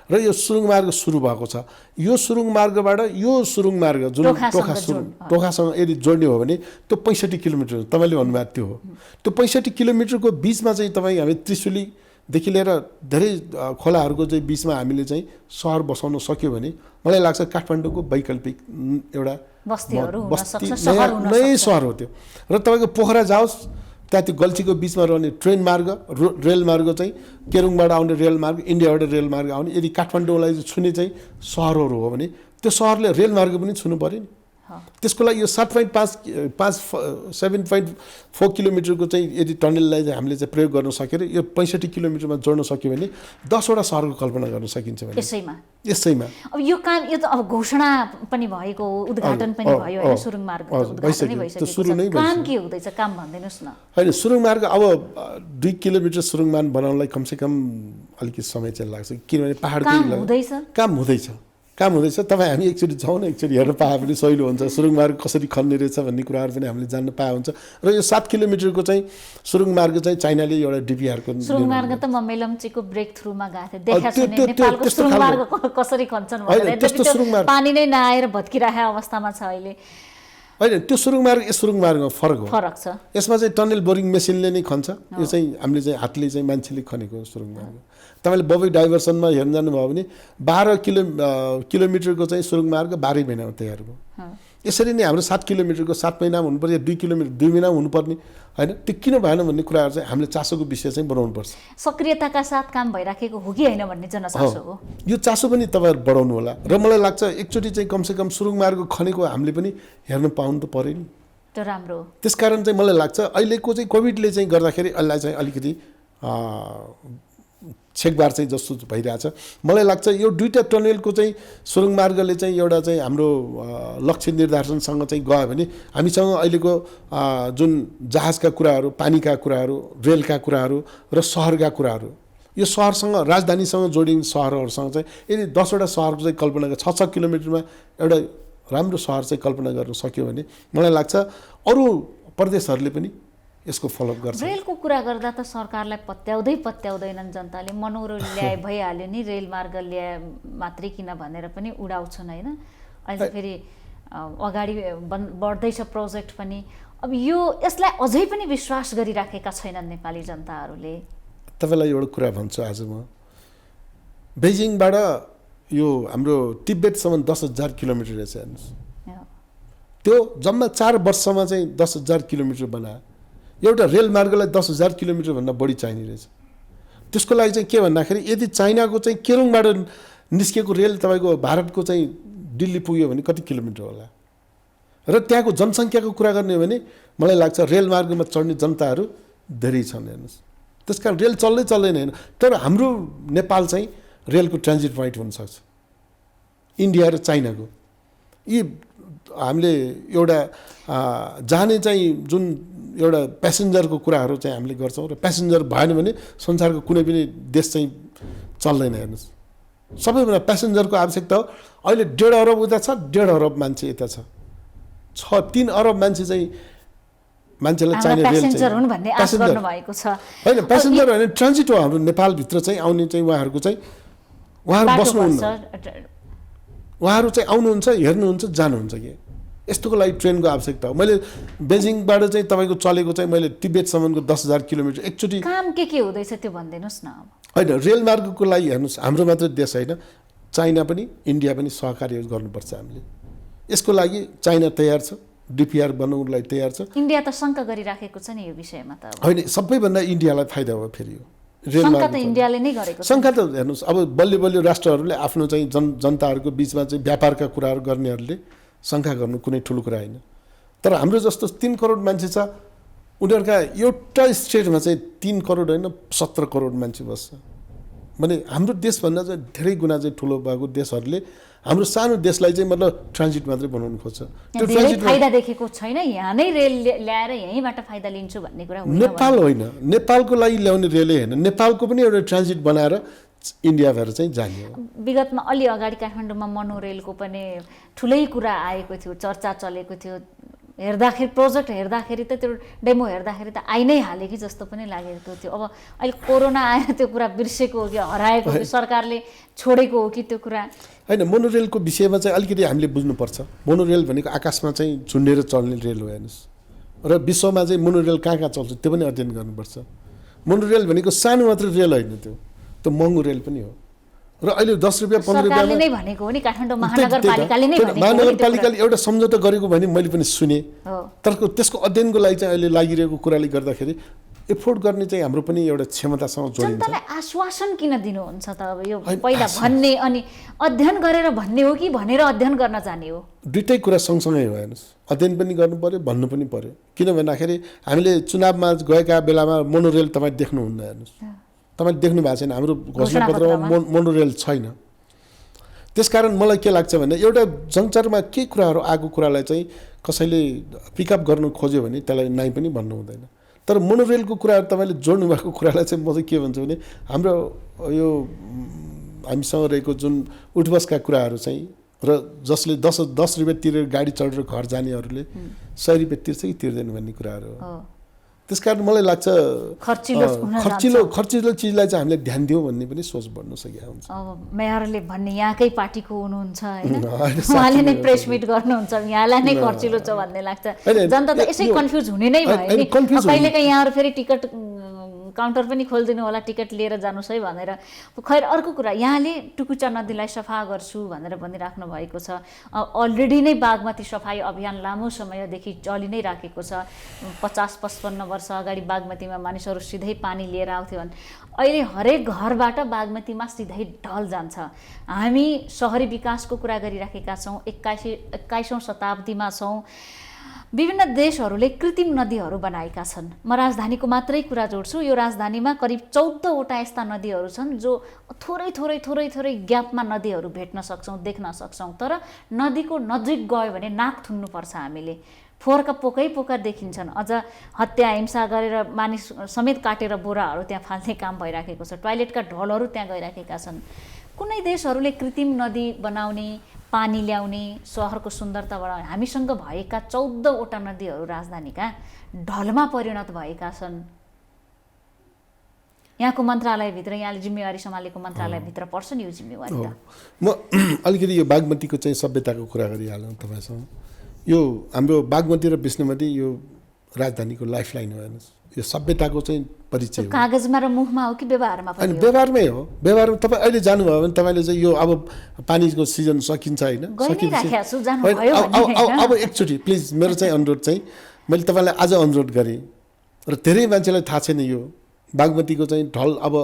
र यो सुरुङ मार्ग सुरु भएको छ। यो सुरुङ मार्गबाट यो सुरुङ मार्ग जुन टोखासँग यदि जोड्ने हो भने त्यो 65 किलोमिटर तपाईँले भन्नुभएको त्यो हो। त्यो 65 किलोमिटरको बिचमा चाहिँ तपाईँ हामी त्रिशुलीदेखि लिएर धेरै खोलाहरूको चाहिँ बिचमा हामीले चाहिँ सहर बसाउन सक्यो भने मलाई लाग्छ काठमाडौँको वैकल्पिक एउटा नयाँ सहर हो त्यो। र तपाईँको पोखरा जाओस्, त्यहाँ त्यो गल्छीको बिचमा रहने ट्रेन मार्ग, रेल मार्ग चाहिँ केरुङबाट आउने रेल मार्ग, इन्डियाबाट रेल मार्ग आउने, यदि काठमाडौँलाई छुने चाहिँ सहरहरू हो भने त्यो सहरले रेल मार्ग पनि छुनु पऱ्यो नि। त्यसको लागि यो 7.4 किलोमिटरको चाहिँ यदि टनललाई चाहिँ हामीले चाहिँ प्रयोग गर्न सकेर यो 65 किलोमिटरमा जोड्न सक्यो भने 10 वटा सहरको कल्पना गर्न सकिन्छ भने यसैमा। अब यो काम यो त अब घोषणा पनि भएको, उद्घाटन पनि भयो होइन, सुरुङ मार्ग उद्घाटन नै भइसक्यो। काम के हुँदैछ, काम भन्दिनुस् न। हैन, सुरुङ मार्ग अब 2 किलोमिटर सुरुङ मार्ग बनाउनलाई कमसेकम अलिकति समय चाहिँ लाग्छ किनभने पहाडको काम हुँदैछ तपाईँ हामी एकचोटि जाउँ न एकचोटि हेर्न पाए पनि सहिलो हुन्छ सुरुङ मार्ग कसरी खन्ने रहेछ भन्ने कुराहरू पनि हामीले जान्न पाए हुन्छ र यो 7 किलोमिटरको चाहिँ सुरुङ मार्ग चाहिँ चाइनाले एउटा डिपिआरको सुरुङ मार्ग त म मेलम्चीको ब्रेक थ्रुमा गएको थिएँ देखाएको छु नेपालको सुरुङ मार्ग कसरी खन्छन् भनेर पानी नै नआएर भत्किरहेको अवस्थामा छ अहिले होइन त्यो सुरुङ मार्ग यस सुरुङ मार्गमा फरक छ यसमा चाहिँ टनल बोरिङ मेसिनले नै खन्छ यो चाहिँ हामीले चाहिँ हातले चाहिँ मान्छेले खनेको सुरुङ मार्ग तपाईँले बबई डाइभर्सनमा हेर्न जानुभयो भने 12 किलोमिटरको चाहिँ सुरुङ मार्ग 12 महिनामा तयार भयो यसरी नै हाम्रो 7 किलोमिटरको 7 महिनामा हुनुपर्छ 2 किलोमिटर 2 महिनामा हुनुपर्ने होइन त्यो किन भएन भन्ने कुराहरू चाहिँ हामीले चासोको विषय चाहिँ बनाउनुपर्छ सक्रियताका साथ काम भइराखेको हो कि होइन भन्ने जनचासो हो यो चासो पनि तपाईँहरू बढाउनु होला र मलाई लाग्छ एकचोटि चाहिँ कमसेकम सुरुङ मार्ग खनेको हामीले पनि हेर्न पाउनु त पर्यो नि त्यो राम्रो त्यसकारण चाहिँ मलाई लाग्छ अहिलेको चाहिँ कोभिडले चाहिँ गर्दाखेरि यसलाई चाहिँ अलिकति छेकबार चाहिँ जस्तो भइरहेछ मलाई लाग्छ यो दुईटा टनलको चाहिँ सुरुङ मार्गले चाहिँ एउटा चाहिँ हाम्रो लक्ष्य निर्धारणसँग चाहिँ गयो भने हामीसँग अहिलेको जुन जहाजका कुराहरू पानीका कुराहरू रेलका कुराहरू र सहरका कुराहरू यो सहरसँग राजधानीसँग जोडिने सहरहरूसँग चाहिँ यदि 10वटा सहरको चाहिँ कल्पना 6 किलोमिटरमा एउटा राम्रो सहर चाहिँ कल्पना गर्न सक्यो भने मलाई लाग्छ अरू प्रदेशहरूले पनि यसको फलोअप गर्छ रेलको कुरा गर्दा त सरकारलाई पत्याउँदैनन् जनताले मनोरल ल्याए भइहाल्यो नि रेल मार्ग ल्याए मात्रै किन भनेर पनि उडाउँछन् होइन अहिले फेरि अगाडि बढ्दैछ प्रोजेक्ट पनि अब यसलाई अझै पनि विश्वास गरिराखेका छैनन् नेपाली जनताहरूले तपाईँलाई एउटा कुरा भन्छु आज म बेजिङबाट यो हाम्रो तिब्बतसम्म 10,000 किलोमिटर रहेछ हेर्नुहोस् त्यो जम्मा 4 वर्षमा चाहिँ 10,000 किलोमिटर बनायो एउटा रेल मार्गलाई 10,000 किलोमिटर भन्दा बढी चाहिने रहेछ त्यसको लागि चाहिँ के भन्दाखेरि यदि चाइनाको चाहिँ केरुङबाट निस्केको रेल तपाईँको भारतको चाहिँ दिल्ली पुग्यो भने कति किलोमिटर होला र त्यहाँको जनसङ्ख्याको कुरा गर्ने हो भने मलाई लाग्छ रेल मार्गमा चढ्ने जनताहरू धेरै छन् हेर्नुहोस् त्यसकारण रेल चल्दैन होइन तर हाम्रो नेपाल चाहिँ रेलको ट्रान्जिट पोइन्ट हुनसक्छ इन्डिया र चाइनाको यी हामीले एउटा जाने चाहिँ जुन एउटा प्यासेन्जरको कुराहरू चाहिँ हामीले गर्छौँ र प्यासेन्जर भएन भने संसारको कुनै पनि देश चाहिँ चल्दैन हेर्नुहोस् सबैभन्दा प्यासेन्जरको आवश्यकता हो अहिले 1.5 अरब उता छ 1.5 अरब मान्छे यता छ 3 अरब मान्छे चाहिँ मान्छेलाई चाहिने रेल चाहिँ होइन प्यासेन्जर होइन ट्रान्जिट हो हाम्रो नेपालभित्र चाहिँ आउने चाहिँ उहाँहरूको चाहिँ उहाँहरू बस्नुहुन्न उहाँहरू चाहिँ आउनुहुन्छ हेर्नुहुन्छ जानुहुन्छ कि यस्तोको लागि ट्रेनको आवश्यकता हो मैले बेजिङबाट चाहिँ तपाईँको चलेको चाहिँ मैले तिब्बतसम्मको 10,000 किलोमिटर एकचोटि काम के हुँदैछ त्यो भनिदिनुहोस् न होइन रेल मार्गको लागि हेर्नुहोस् हाम्रो मात्र देश होइन चाइना पनि इन्डिया पनि सहकार्य गर्नुपर्छ हामीले यसको लागि चाइना तयार छ डिपिआर बनाउनको लागि तयार छ इन्डिया त शङ्का गरिराखेको छ नि यो विषयमा त होइन सबैभन्दा इन्डियालाई फाइदा हो फेरि यो शङ्का त इन्डियाले नै गरेको छ शङ्का त हेर्नुहोस् अब बलियो राष्ट्रहरूले आफ्नो चाहिँ जनताहरूको बिचमा चाहिँ व्यापारका कुराहरू गर्नेहरूले शङ्का गर्नु कुनै ठुलो कुरा होइन तर हाम्रो जस्तो 3 करोड मान्छे छ उनीहरूका एउटा स्टेटमा चाहिँ 3 करोड होइन 17 करोड मान्छे बस्छ भने हाम्रो देशभन्दा चाहिँ धेरै गुणा चाहिँ ठुलो भएको देशहरूले हाम्रो सानो देशलाई चाहिँ मतलब ट्रान्जिट मात्रै बनाउनु खोज्छ त्यो ट्रान्जिट फाइदा देखेको छैन यहाँ नै रेल ल्याएर यहीँबाट फाइदा लिन्छु भन्ने कुरा होइन नेपाल होइन नेपालको लागि ल्याउने रेलै होइन नेपालको पनि एउटा ट्रान्जिट बनाएर इन्डिया भएर चाहिँ जाने हो विगतमा अलि अगाडि काठमाडौँमा मोनोरेलको पनि ठुलै कुरा आएको थियो चर्चा चलेको थियो हेर्दाखेरि प्रोजेक्ट हेर्दाखेरि त त्यो डेमो हेर्दाखेरि त आइ नै हाले कि जस्तो पनि लागेको थियो अब अहिले कोरोना आएर त्यो कुरा बिर्सेको हो कि हराएको हो कि सरकारले छोडेको हो कि त्यो कुरा होइन मोनोरेलको विषयमा चाहिँ अलिकति हामीले बुझ्नुपर्छ मोनोरेल भनेको आकाशमा चाहिँ झुन्डेर चल्ने रेल हो हेर्नुहोस् र विश्वमा चाहिँ मोनोरेल कहाँ चल्छ त्यो पनि अध्ययन गर्नुपर्छ मोनोरेल भनेको सानो मात्र रेल होइन त्यो महँगो रेल पनि हो र अहिले 10 रुपियाँ 15 रुपियाँमा नै भनेको हो नि काठमाडौँ महानगरपालिकाले नै भनेको महानगरपालिकाले एउटा सम्झौता गरेको भने मैले पनि सुने तर त्यसको अध्ययनको लागि चाहिँ अहिले लागिरहेको कुराले गर्दाखेरि एफोर्ड गर्ने चाहिँ हाम्रो पनि एउटा क्षमतासँग जोडिन्छ जनतालाई आश्वासन किन दिनुहुन्छ त अब यो पहिला भन्ने अनि अध्ययन गरेर भन्ने हो कि भनेर अध्ययन गर्न जाने हो दुईटै कुरा सँगसँगै हो हेर्नुहोस् अध्ययन पनि गर्नु पर्यो भन्नु पनि पर्यो किन भन्दाखेरि हामीले चुनावमा गएका बेलामा मोनोरेल तपाईँ देख्नुहुन्न हेर्नुहोस् तपाईँ देख्नु भएको छैन हाम्रो घोषणापत्रमा मोनोरेल छैन त्यसकारण मलाई के लाग्छ भने एउटा जङ्क्चरमा के कुराहरू आएको कुरालाई चाहिँ कसैले पिकअप गर्नु खोज्यो भने त्यसलाई नाइ पनि भन्नु हुँदैन तर मोनोरेलको कुराहरू तपाईँले जोड्नु भएको कुरालाई चाहिँ म चाहिँ के भन्छु भने हाम्रो यो हामीसँग रहेको जुन उठबसका कुराहरू चाहिँ र जसले 10 रुपियाँ तिरेर गाडी चढेर घर जानेहरूले 100 रुपियाँ तिर्छ कि तिर्दैन भन्ने कुराहरू हो। त्यसकारण मलाई लाग्छ खर्चिलो चिजलाई चाहिँ हामीले ध्यान दिउँ भन्ने पनि सोच बढ्न सकेको हुन्छ। अब मेयरले भन्ने यहाँकै पार्टीको हुनुहुन्छ होइन, उहाँले नै प्रेस मिट गर्नुहुन्छ, यहाँलाई नै खर्चिलो छ भन्ने लाग्छ। जनता त यसै कन्फ्युज हुने नै भयो नि। कहिलेकाहीँ यहाँहरू फेरि टिकट काउन्टर पनि खोलिदिनु होला, टिकट लिएर जानुहोस् है भनेर। खैर अर्को कुरा, यहाँले टुकुचा नदीलाई सफा गर्छु भनेर भनिराख्नु भएको छ। अलरेडी नै बागमती सफाई अभियान लामो समयदेखि चलि नै राखेको छ। 50-55 वर्ष अगाडि बागमतीमा मानिसहरू सिधै पानी लिएर आउँथ्यो भने अहिले हरेक घरबाट बागमतीमा सिधै ढल जान्छ। हामी सहरी विकासको कुरा गरिराखेका छौँ, 21औं शताब्दीमा छौँ। विभिन्न देशहरूले कृत्रिम नदीहरू बनाएका छन्। म राजधानीको मात्रै कुरा जोड्छु। यो राजधानीमा करिब 14वटा यस्ता नदीहरू छन् जो थोरै ग्यापमा नदीहरू भेट्न सक्छौँ, देख्न सक्छौँ। तर नदीको नजिक गयो भने नाक थुन्नुपर्छ हामीले। फोहोरका पोका देखिन्छन्। अझ हत्या हिंसा गरेर मानिस समेत काटेर बोराहरू त्यहाँ फाल्ने काम भइराखेको छ। टोयलेटका ढलहरू त्यहाँ गइराखेका छन्। कुनै देशहरूले कृत्रिम नदी बनाउने, पानी ल्याउने, सहरको सुन्दरता बढाउने, हामीसँग भएका 14वटा नदीहरू राजधानीका ढलमा परिणत भएका छन्। यहाँको मन्त्रालयभित्र, यहाँले जिम्मेवारी सम्हालेको मन्त्रालयभित्र पर्छ नि यो जिम्मेवारी त। म अलिकति यो बागमतीको चाहिँ सभ्यताको कुरा गरिहालौँ तपाईँसँग। यो हाम्रो बागमती र विष्णुमती यो राजधानीको लाइफलाइन हो हेर्नुहोस्। यो सभ्यताको चाहिँ परिचय हो। कागजमा र मुखमा हो कि व्यवहारमा पनि? अनि व्यवहारमै हो। व्यवहारमा तपाईँ अहिले जानुभयो भने तपाईँले चाहिँ यो अब पानीको सिजन सकिन्छ होइन, अब एकचोटि प्लिज मेरो चाहिँ अनुरोध चाहिँ मैले तपाईँलाई आज अनुरोध गरेँ र धेरै मान्छेलाई थाहा छैन यो बागमतीको चाहिँ ढल अब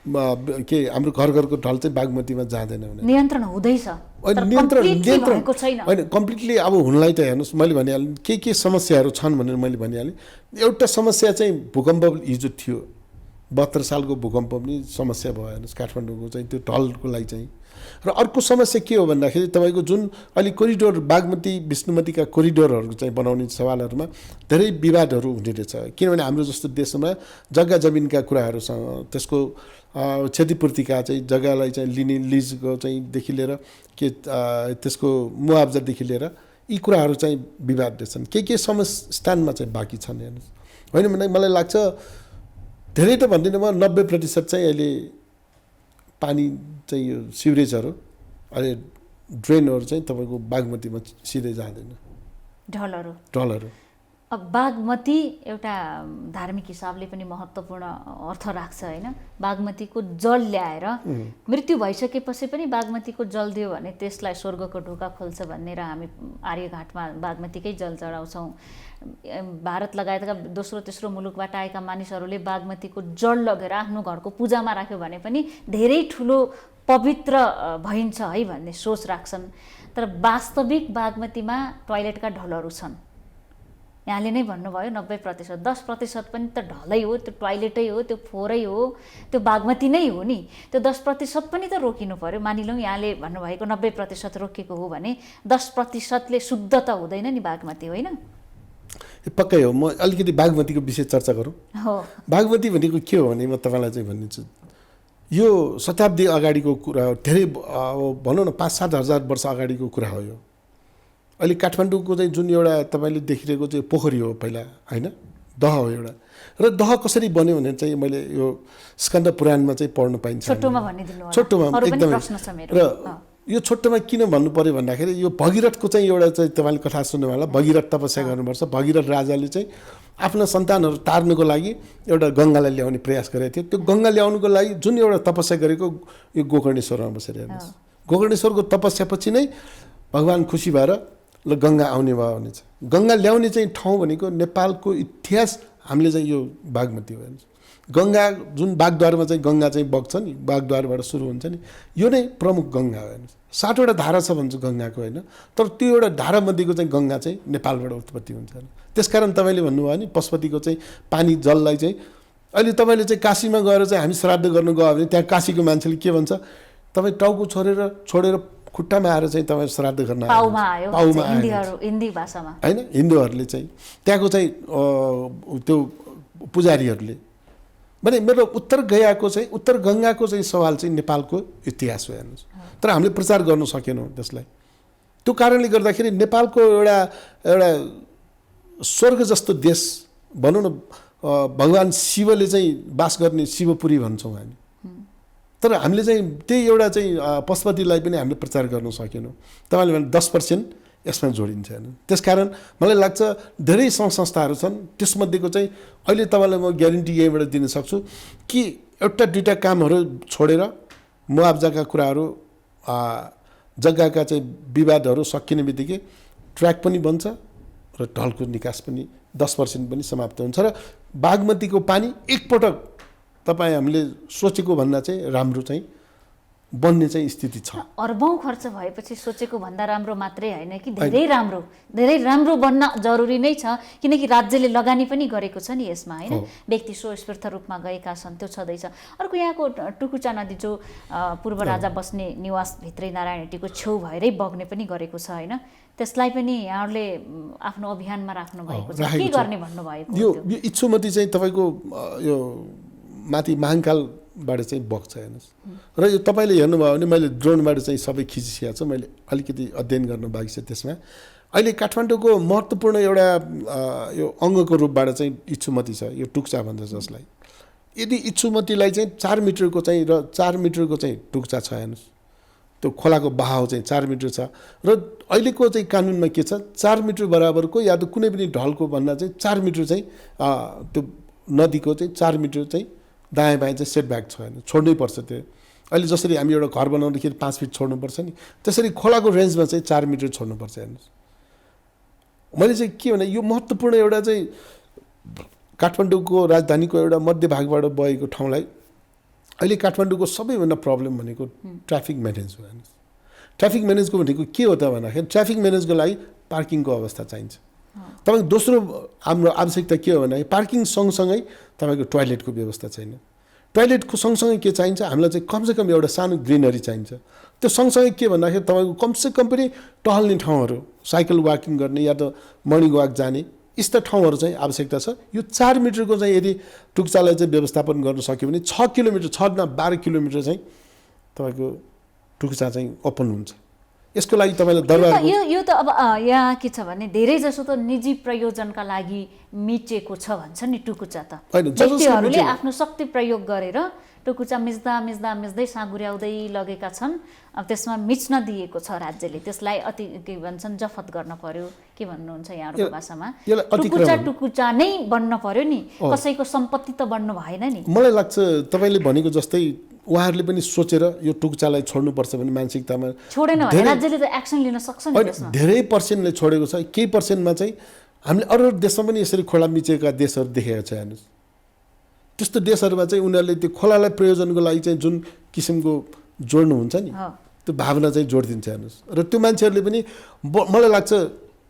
के हाम्रो घरको ढल चाहिँ बागमतीमा जाँदैन भने नियन्त्रण हुँदैछ। नियन्त्रण होइन कम्प्लिटली अब हुनलाई त हेर्नुहोस्, मैले भनिहालेँ के समस्याहरू छन् भनेर मैले भनिहालेँ। एउटा समस्या चाहिँ भूकम्प हिजो थियो, 72 सालको भूकम्प पनि समस्या भयो हेर्नुहोस् काठमाडौँको चाहिँ त्यो ढलको लागि चाहिँ। र अर्को समस्या के हो भन्दाखेरि तपाईँको जुन अहिले कोरिडोर बागमती विष्णुमतीका कोरिडोरहरू चाहिँ बनाउने सवालहरूमा धेरै विवादहरू हुने रहेछ। किनभने हाम्रो जस्तो देशमा जग्गा जमिनका कुराहरूसँग त्यसको क्षतिपूर्तिका चाहिँ जग्गालाई चाहिँ लिने लिजको चाहिँ देखि लिएर के त्यसको मुआवजादेखि लिएर यी कुराहरू चाहिँ विवाद रहेछन्। के स्थानमा चाहिँ बाँकी छन् हेर्नुहोस्। होइन भने मलाई लाग्छ धेरै त भन्दिनँ म, 90% चाहिँ अहिले पानी चाहिँ यो सिवरेजहरू अहिले ड्रेनहरू चाहिँ तपाईँको बागमतीमा सिधै जाँदैन, ढलहरू। अब बागमती एउटा धार्मिक हिसाबले पनि महत्त्वपूर्ण अर्थ राख्छ होइन। बागमतीको जल ल्याएर मृत्यु भइसकेपछि पनि बागमतीको जल दियो भने त्यसलाई स्वर्गको ढोका खोल्छ भन्ने र हामी आर्यघाटमा बागमतीकै जल चढाउँछौँ। भारत लगायतका दोस्रो तेस्रो मुलुकबाट आएका मानिसहरूले बागमतीको जल लगेर आफ्नो घरको पूजामा राख्यो भने पनि धेरै ठुलो पवित्र भइन्छ है भन्ने सोच राख्छन्। तर वास्तविक बागमतीमा टोयलेटका ढलहरू छन्। यहाँले नै भन्नुभयो 90%, 10% पनि त ढलै हो, त्यो टोयलेटै हो, त्यो फोहोरै हो, त्यो बागमती नै हो नि। त्यो 10% पनि त रोकिनु पर्यो। मानिलौँ यहाँले भन्नुभएको 90% रोकेको हो भने 10%ले शुद्ध त हुँदैन नि बागमती, होइन? पक्कै हो। म अलिकति बागमतीको विषय चर्चा गरौँ। हो, बागमती भनेको के हो भने म तपाईँलाई चाहिँ भनिदिन्छु। यो शताब्दी अगाडिको कुरा हो, धेरै भनौँ न 5-7 हजार वर्ष अगाडिको कुरा हो यो। अहिले काठमाडौँको चाहिँ जुन एउटा तपाईँले देखिरहेको चाहिँ पोखरी हो पहिला होइन, दह हो एउटा। र दह कसरी बन्यो भने चाहिँ मैले यो स्कन्द पुराणमा चाहिँ पढ्न पाइन्छ। छोटोमा एकदमै। र यो छोटोमा किन भन्नु पऱ्यो भन्दाखेरि यो भगीरथको चाहिँ एउटा चाहिँ तपाईँले कथा सुन्नु होला। भगीरथ तपस्या गर्नुपर्छ। भगीरथ राजाले चाहिँ आफ्ना सन्तानहरू तार्नुको लागि एउटा गङ्गालाई ल्याउने प्रयास गरेको थियो। त्यो गङ्गा ल्याउनुको लागि जुन एउटा तपस्या गरेको यो गोकर्णेश्वरमा बसेर हेर्नुहोस्। गोकर्णेश्वरको तपस्यापछि नै भगवान् खुसी भएर ल गङ्गा आउने भयो भने चाहिँ गङ्गा ल्याउने चाहिँ ठाउँ भनेको नेपालको इतिहास हामीले चाहिँ यो बागमती हो हेर्नुहोस्। गङ्गा जुन बागद्वारमा चाहिँ गङ्गा चाहिँ बग्छ नि, बागद्वारबाट सुरु हुन्छ नि, यो नै प्रमुख गङ्गा हो हेर्नुहोस्। 7वटा धारा छ भन्छ गङ्गाको होइन, तर त्यो एउटा धारामध्येको चाहिँ गङ्गा चाहिँ नेपालबाट उत्पत्ति हुन्छ। त्यसकारण तपाईँले भन्नुभयो नि पशुपतिको चाहिँ पानी जललाई चाहिँ अहिले तपाईँले चाहिँ काशीमा गएर चाहिँ हामी श्राद्ध गर्नु गयो भने त्यहाँ काशीको मान्छेले के भन्छ, तपाईँ टाउको छोडेर खुट्टामा आएर चाहिँ तपाईँ श्राद्ध गर्न पाउमा आयो हिन्दी भाषामा होइन। हिन्दूहरूले चाहिँ त्यहाँको चाहिँ त्यो पुजारीहरूले भने मेरो उत्तर गङ्गाको चाहिँ सवाल चाहिँ नेपालको इतिहास हो हेर्नुहोस्। तर हामीले प्रचार गर्न सकेनौँ त्यसलाई। त्यो कारणले गर्दाखेरि नेपालको एउटा स्वर्ग जस्तो देश भनौँ न, भगवान् शिवले चाहिँ बास गर्ने शिवपुरी भन्छौँ हामी। तर हामीले चाहिँ त्यही एउटा चाहिँ पशुपतिलाई पनि हामीले प्रचार गर्न सकेनौँ। तपाईँले भने 10% यसमा जोडिन्छ हेर्नु। त्यसकारण मलाई लाग्छ धेरै सङ्घ संस्थाहरू छन्, त्यसमध्येको चाहिँ अहिले तपाईँलाई म ग्यारेन्टी यहीँबाट दिन सक्छु कि एउटा दुईवटा कामहरू छोडेर मुआब्जाका कुराहरू, जग्गाका चाहिँ विवादहरू सकिने बित्तिकै ट्र्याक पनि बन्छ र ढलको निकास पनि 10% पनि समाप्त हुन्छ र बागमतीको पानी एकपटक तपाईँ हामीले सोचेको भन्दा चाहिँ राम्रो चाहिँ बन्ने चाहिँ स्थिति छ। अर्बौं खर्च भएपछि सोचेको भन्दा राम्रो मात्रै होइन कि धेरै राम्रो बन्न जरुरी नै छ, किनकि राज्यले लगानी पनि गरेको छ नि यसमा होइन। व्यक्ति स्वस्फूर्त रूपमा गएका छन्, त्यो छँदैछ। अर्को यहाँको टुकुचा नदी जो पूर्व राजा बस्ने निवास भित्रै नारायणहिटीको छेउ भएरै बग्ने पनि गरेको छ होइन, त्यसलाई पनि यहाँहरूले आफ्नो अभियानमा राख्नु भएको छ, के गर्ने भन्नुभएको? यो इच्छुमती चाहिँ तपाईँको यो माथि महाङ्कालबाट चाहिँ बग्छ हेर्नुहोस्। र यो तपाईँले हेर्नुभयो भने मैले ड्रोनबाट चाहिँ सबै खिचिसकेको छु, मैले अलिकति अध्ययन गर्न बाँकी छ त्यसमा। अहिले काठमाडौँको महत्त्वपूर्ण एउटा यो अङ्गको रूपबाट चाहिँ इच्छुमती छ, यो टुक्चा भन्छ जसलाई। यदि इच्छुमतीलाई चाहिँ 4 मिटरको चाहिँ र 4 मिटरको चाहिँ टुक्चा छ हेर्नुहोस्, त्यो खोलाको बहाव चाहिँ 4 मिटर छ र अहिलेको चाहिँ कानुनमा के छ, 4 मिटर बराबरको या त कुनै पनि ढलको भन्दा चाहिँ 4 मिटर चाहिँ त्यो नदीको चाहिँ 4 मिटर चाहिँ दायाँ बायाँ चाहिँ सेटब्याक छ होइन, छोड्नै पर्छ त्यो। अहिले जसरी हामी एउटा घर बनाउँदाखेरि 5 फिट छोड्नुपर्छ नि, त्यसरी खोलाको रेन्जमा चाहिँ 4 मिटर छोड्नुपर्छ हेर्नुहोस्। मैले चाहिँ के भने यो महत्त्वपूर्ण एउटा चाहिँ काठमाडौँको राजधानीको एउटा मध्य भागबाट बगेको ठाउँलाई अहिले काठमाडौँको सबैभन्दा प्रब्लम भनेको ट्राफिक म्यानेज हो हेर्नुहोस्। ट्राफिक म्यानेजको भनेको के हो त भन्दाखेरि ट्राफिक म्यानेजको लागि पार्किङको अवस्था चाहिन्छ। तपाईँको दोस्रो हाम्रो आवश्यकता के हो भने पार्किङ सँगसँगै तपाईँको टोयलेटको व्यवस्था छैन। टोयलेटको सँगसँगै के चाहिन्छ, हामीलाई चाहिँ कमसेकम एउटा सानो ग्रिनरी चाहिन्छ। त्यो सँगसँगै के भन्दाखेरि तपाईँको कमसेकम पनि टहल्ने ठाउँहरू, साइकल वाकिङ गर्ने या त मर्निङ वाक जाने यस्ता ठाउँहरू चाहिँ आवश्यकता छ। यो 4 मिटरको चाहिँ यदि टुक्चालाई चाहिँ व्यवस्थापन गर्न सक्यो भने 6 किलोमिटर 6 न 12 किलोमिटर चाहिँ तपाईँको टुक्चा चाहिँ ओपन हुन्छ। यसको लागि तपाईँले दरबार यो त अब यहाँ के छ भने धेरै जसो त निजी प्रयोजनका लागि मिचेको छ भन्छ नि टुकुचा त। व्यक्तिहरूले आफ्नो शक्ति प्रयोग गरेर टुकुचा मिच्दै साँगुर्याउँदै लगेका छन्। अब त्यसमा मिच्न दिएको छ राज्यले, त्यसलाई अति के भन्छन् जफत गर्न पर्यो, के भन्नुहुन्छ यहाँहरूको भाषामा? टुकुचा नै बन्न पर्यो नि, कसैको सम्पत्ति त बन्नु भएन नि। मलाई लाग्छ तपाईँले भनेको जस्तै उहाँहरूले पनि सोचेर यो टुक्चालाई छोड्नुपर्छ भने मानसिकतामा छोडेन भने राज्यले त एक्सन लिन सक्छ नि त्यसमा। धेरै पर्सेन्टले छोडेको छ, केही पर्सेन्टमा चाहिँ हामीले अरू देशमा पनि यसरी खोला मिचेका देशहरू देखेका छ हेर्नुहोस्। त्यस्तो देशहरूमा चाहिँ उनीहरूले त्यो खोलालाई प्रयोजनको लागि चाहिँ जुन किसिमको जोड्नुहुन्छ नि त्यो भावना चाहिँ जोडिदिन्छ हेर्नुहोस्। र त्यो मान्छेहरूले पनि मलाई लाग्छ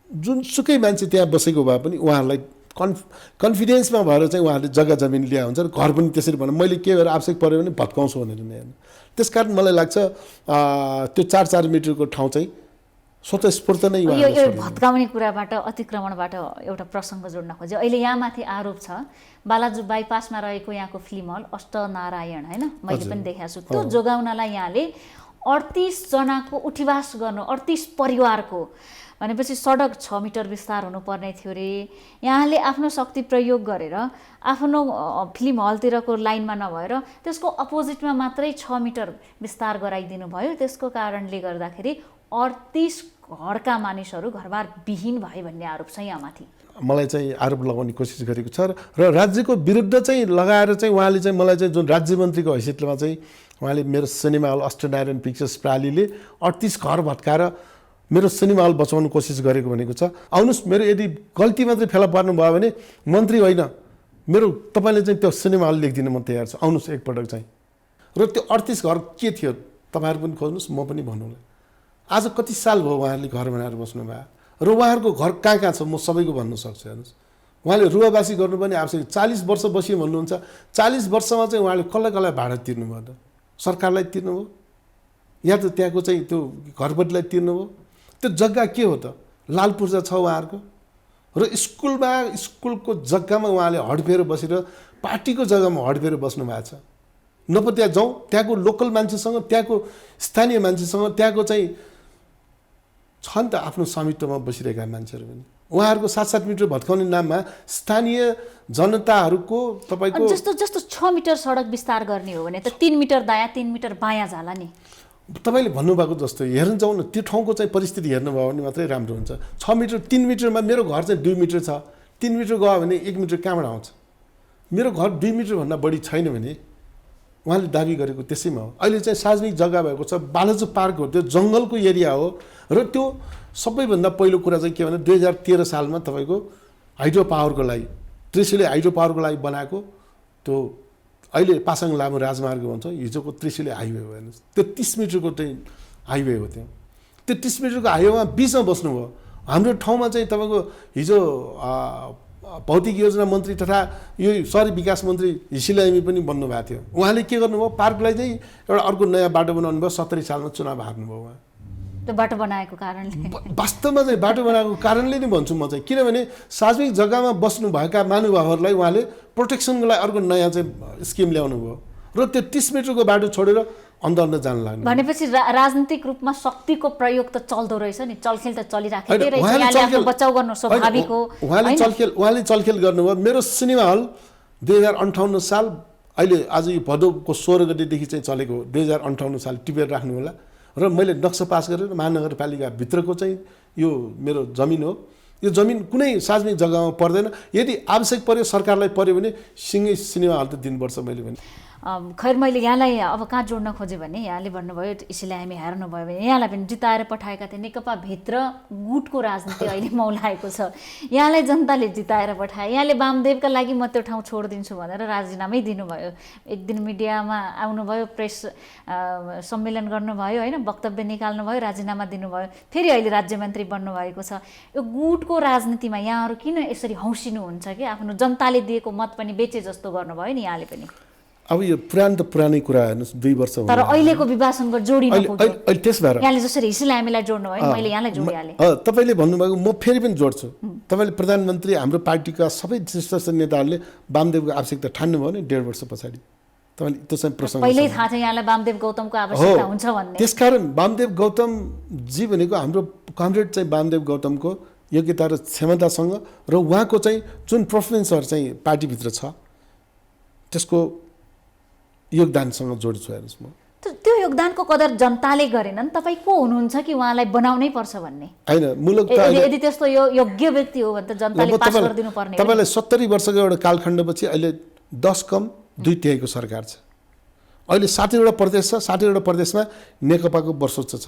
जुनसुकै मान्छे त्यहाँ बसेको भए पनि उहाँहरूलाई कन्फिडेन्समा भएर चाहिँ उहाँहरूले जग्गा जमिन ल्या हुन्छ र घर पनि त्यसरी भनौँ मैले के गरेर आवश्यक पऱ्यो भने भत्काउँछु भनेर नै हेर्नु। त्यसकारण मलाई लाग्छ त्यो 4 मिटरको ठाउँ चाहिँ स्वतस्फूर्त नै यो भत्काउने कुराबाट अतिक्रमणबाट एउटा प्रसङ्ग जोड्न खोजेँ। अहिले यहाँ माथि आरोप छ बालाजु बाइपासमा रहेको यहाँको फिल्म हल अष्टनारायण होइन, मैले पनि देखाएको छु, त्यो जोगाउनलाई यहाँले 38 जनाको उठिवास गर्नु, 38 परिवारको भनेपछि सडक 6 मिटर विस्तार हुनुपर्ने थियो रे। यहाँले आफ्नो शक्ति प्रयोग गरेर आफ्नो फिल्म हलतिरको लाइनमा नभएर त्यसको अपोजिटमा मात्रै 6 मिटर विस्तार गराइदिनु भयो। त्यसको कारणले गर्दाखेरि 38 घरका मानिसहरू घरबार विहीन भए भन्ने आरोप छ यहाँ माथि। मलाई चाहिँ आरोप लगाउने कोसिस गरेको छ र राज्यको विरुद्ध चाहिँ लगाएर चाहिँ उहाँले चाहिँ मलाई चाहिँ जुन राज्य मन्त्रीको हैसियतमा चाहिँ उहाँले मेरो सिनेमा हल अष्टनारायण पिक्चर्स प्रालीले 38 घर भत्काएर मेरो सिनेमा हल बचाउनु कोसिस गरेको भनेको छ। आउनुहोस्, मेरो यदि गल्ती मात्रै फेला पार्नु भयो भने मन्त्री होइन, मेरो तपाईँले चाहिँ त्यो सिनेमा हल लेखिदिनु म तयार छु, आउनुहोस् एकपटक चाहिँ। र त्यो 38 घर के थियो तपाईँहरू पनि खोज्नुहोस्, म पनि भन्नुलाई। आज कति साल भयो उहाँहरूले घर बनाएर बस्नुभयो र उहाँहरूको घर कहाँ छ म सबैको भन्न सक्छु हेर्नुहोस्। उहाँले रुवावासी गर्नुपर्ने आवश्यक 40 वर्ष बसियो भन्नुहुन्छ, 40 वर्षमा चाहिँ उहाँले कसलाई भाडा तिर्नुभयो त? सरकारलाई तिर्नुभयो या त त्यहाँको चाहिँ त्यो घरपट्टिलाई तिर्नुभयो? त्यो जग्गा के हो त? लाल पूर्जा छ उहाँहरूको, र स्कुलको जग्गामा उहाँले हडफेर बसेर पार्टीको जग्गामा हडफेर बस्नु भएको छ। न पो त्यहाँ जाउँ, त्यहाँको लोकल मान्छेसँग, त्यहाँको स्थानीय मान्छेसँग, त्यहाँको चाहिँ छ नि त आफ्नो स्वामित्वमा बसिरहेका मान्छेहरू पनि उहाँहरूको 7-7 मिटर भत्काउने नाममा स्थानीय जनताहरूको तपाईँको जस्तो 6 मिटर सडक विस्तार गर्ने हो भने त 3 मिटर दायाँ 3 मिटर बायाँ जाला नि। तपाईँले भन्नुभएको जस्तो हेर्न जाउँ न, त्यो ठाउँको चाहिँ परिस्थिति हेर्नुभयो भने मात्रै राम्रो हुन्छ। 6 मिटर 3 मिटरमा मेरो घर चाहिँ 2 मिटर छ, 3 मिटर गयो भने 1 मिटर कहाँबाट आउँछ? मेरो घर 2 मिटरभन्दा बढी छैन भने उहाँले दाबी गरेको त्यसैमा हो। अहिले चाहिँ सार्वजनिक जग्गा भएको छ, बालाजु पार्क हो, त्यो जङ्गलको एरिया हो। र त्यो सबैभन्दा पहिलो कुरा चाहिँ के भने 2013 सालमा तपाईँको हाइड्रो पावरको लागि, त्रिशुली हाइड्रो पावरको लागि बनाएको त्यो अहिले पासाङ लामो राजमार्ग भन्छ, हिजोको त्रिशुली हाइवे हो हेर्नुहोस्। त्यो 30 मिटरको चाहिँ हाइवे हो। त्यो 30 मिटरको हाइवेमा बिचमा बस्नुभयो। हाम्रो ठाउँमा चाहिँ तपाईँको हिजो भौतिक योजना मन्त्री तथा यो सहरी विकास मन्त्री हिसिलामी पनि बन्नुभएको थियो। उहाँले के गर्नुभयो, पार्कलाई चाहिँ एउटा अर्को नयाँ बाटो बनाउनु भयो। 70 सालमा चुनाव हार्नुभयो उहाँ। त्यो बाटो बनाएको कारणले वास्तवमा चाहिँ बाटो बनाएको कारणले नै भन्छु म चाहिँ, किनभने सार्वजनिक जग्गामा बस्नुभएका महानुभावहरूलाई उहाँले प्रोटेक्सनको लागि अर्को नयाँ चाहिँ स्किम ल्याउनु भयो र त्यो 30 मिटरको बाटो छोडेर अन्त जान लाग्नु। भनेपछि राजनीतिक रूपमा शक्तिको प्रयोग त चल्दो रहेछ नि, चलखेल त चलिराखेकै रहेछ। यहाँले आफ्नो बचाउ गर्नु स्वाभाविक हो। उहाँले चलखेल गर्नुभयो। मेरो सिनेमा हल 2058 साल, अहिले आज यो भदौको 16 गतेदेखि चाहिँ चलेको, 2058 साल टिपेर राख्नु होला। र मैले नक्सा पास गरेर महानगरपालिकाभित्रको चाहिँ यो मेरो जमिन हो। यो जमिन कुनै सार्वजनिक जग्गामा पर्दैन। यदि आवश्यक पर्यो, सरकारलाई पर्यो भने सिँगै सिनेमा हल त दिनुपर्छ मैले भने। खैर मैले यहाँलाई अब कहाँ जोड्न खोजेँ भने यहाँले भन्नुभयो यसैलाई हामी हार्नुभयो भने यहाँलाई पनि जिताएर पठाएका थिए। नेकपा भित्र गुटको राजनीति अहिले मौलाएको छ। यहाँलाई जनताले जिताएर पठाए, यहाँले वामदेवका लागि म त्यो ठाउँ छोडिदिन्छु भनेर राजीनामै दिनुभयो। एक दिन मिडियामा आउनुभयो, प्रेस सम्मेलन गर्नुभयो होइन, वक्तव्य निकाल्नुभयो, राजीनामा दिनुभयो, फेरि अहिले राज्यमन्त्री बन्नुभएको छ। यो गुटको राजनीतिमा यहाँहरू किन यसरी हौसिनुहुन्छ कि आफ्नो जनताले दिएको मत पनि बेचे जस्तो गर्नुभयो नि यहाँले पनि? अब यो पुरानै कुरा हेर्नुहोस्, 2 वर्ष हो। तर अहिलेको विवाहसँग जोडिन खोज्यो। अहिले त्यस भएर यहाँले जसरी हिसिलामीलाई जोड्नु भयो, मैले यहाँलाई जोडिहालेँ। तपाईँले भन्नुभएको म फेरि पनि जोड्छु। तपाईँले प्रधानमन्त्री, हाम्रो पार्टीका सबै शीर्ष नेताहरूले वामदेवको आवश्यकता ठान्नुभयो नि 1.5 वर्ष पछाडि। तपाईँले त्यो चाहिँ प्रसङ्ग पहिल्यै थाहा छ यहाँलाई वामदेव गौतमको आवश्यकता हुन्छ भन्ने। त्यसकारण वामदेव गौतमजी भनेको हाम्रो कमरेड चाहिँ वामदेव गौतमको योग्यता र क्षमतासँग र उहाँको चाहिँ जुन पर्फर्मेन्सहरू चाहिँ पार्टीभित्र छ त्यसको योगदानसँग जोड्छु हेर्नुहोस्। म त्यो योगदानको कदर जनताले गरेनन्, तपाईँ को हुनुहुन्छ कि उहाँलाई बनाउनै पर्छ भन्ने? होइन, मुलुक यदि त्यस्तो यो योग्य व्यक्ति हो भने त जनताले पास गरिदिनु पर्ने। तपाईँलाई 70 वर्षको एउटा कालखण्डपछि अहिले 10 कम 2/3 सरकार छ। अहिले 60वटा प्रदेश छ। 60वटा प्रदेशमा नेकपाको वर्चस्व छ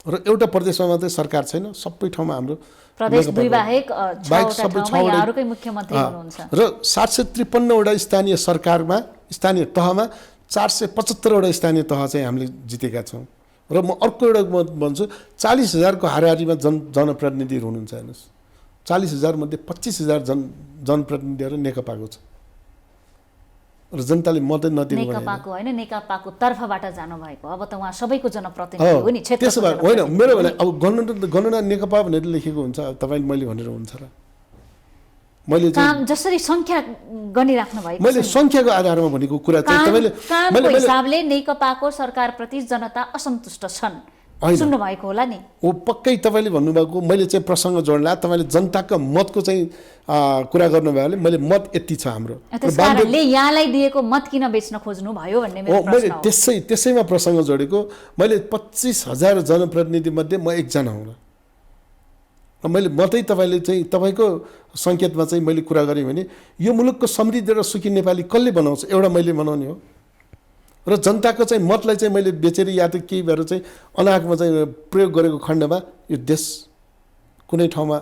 र एउटा प्रदेशमा मात्रै सरकार छैन। सबै ठाउँमा हाम्रो प्रदेश 2 बाहेक 6वटा ठाउँमा यहाँहरुकै मुख्यमन्त्री हुनुहुन्छ र 753वटा स्थानीय सरकारमा, स्थानीय तहमा 475वटा स्थानीय तह चाहिँ हामीले जितेका छौँ। र म अर्को एउटा भन्छु, 40,000 को हाराहारीमा जनप्रतिनिधिहरू हुनुहुन्छ हेर्नुहोस्। 40,000 मध्ये 25,000 जनप्रतिनिधिहरू नेकपाको छ र जनताले मत नदिनु भने नेकपाको होइन, नेकपाको तर्फबाट जानु भएको। अब त उहाँ सबैको जनप्रतिनिधि हो नि, क्षेत्रको। त्यसो भए होइन, मेरो भने अब गणना नेकपा भनेर लेखेको हुन्छ, तपाईले मैले भनेर हुन्छ र मैले काम जसरी संख्या गनिराख्नु भएको मैले संख्याको आधारमा भनेको कुरा चाहिँ तपाईले कामको हिसाबले नेकपाको सरकारप्रति जनता असन्तुष्ट छन् सुन्नु भएको होला नि। ओ पक्कै तपाईले भन्नुभएको मैले चाहिँ प्रसङ्ग जोड्ला। तपाईले जनताको मतको चाहिँ कुरा गर्नुभयो भने मैले मत यति छ हाम्रो, त्यसकारणले यहाँलाई दिएको मत किन बेच्न खोज्नु भयो भन्ने मेरो प्रश्न हो। मैले त्यसैमा प्रसङ्ग जोडेको। मैले 25,000 जनप्रतिनिधि मध्ये म एकजना हुँ र मैले मात्रै तपाईले चाहिँ तपाईको संकेतमा चाहिँ मैले कुरा गरेँ भने यो मुलुकको समृद्ध र सुखी नेपाली कसले बनाउँछ? एउटा मैले बनाउने हो र जनताको चाहिँ मतलाई चाहिँ मैले बेचेर या त केही भएर चाहिँ अनाहकमा चाहिँ प्रयोग गरेको खण्डमा यो देश कुनै ठाउँमा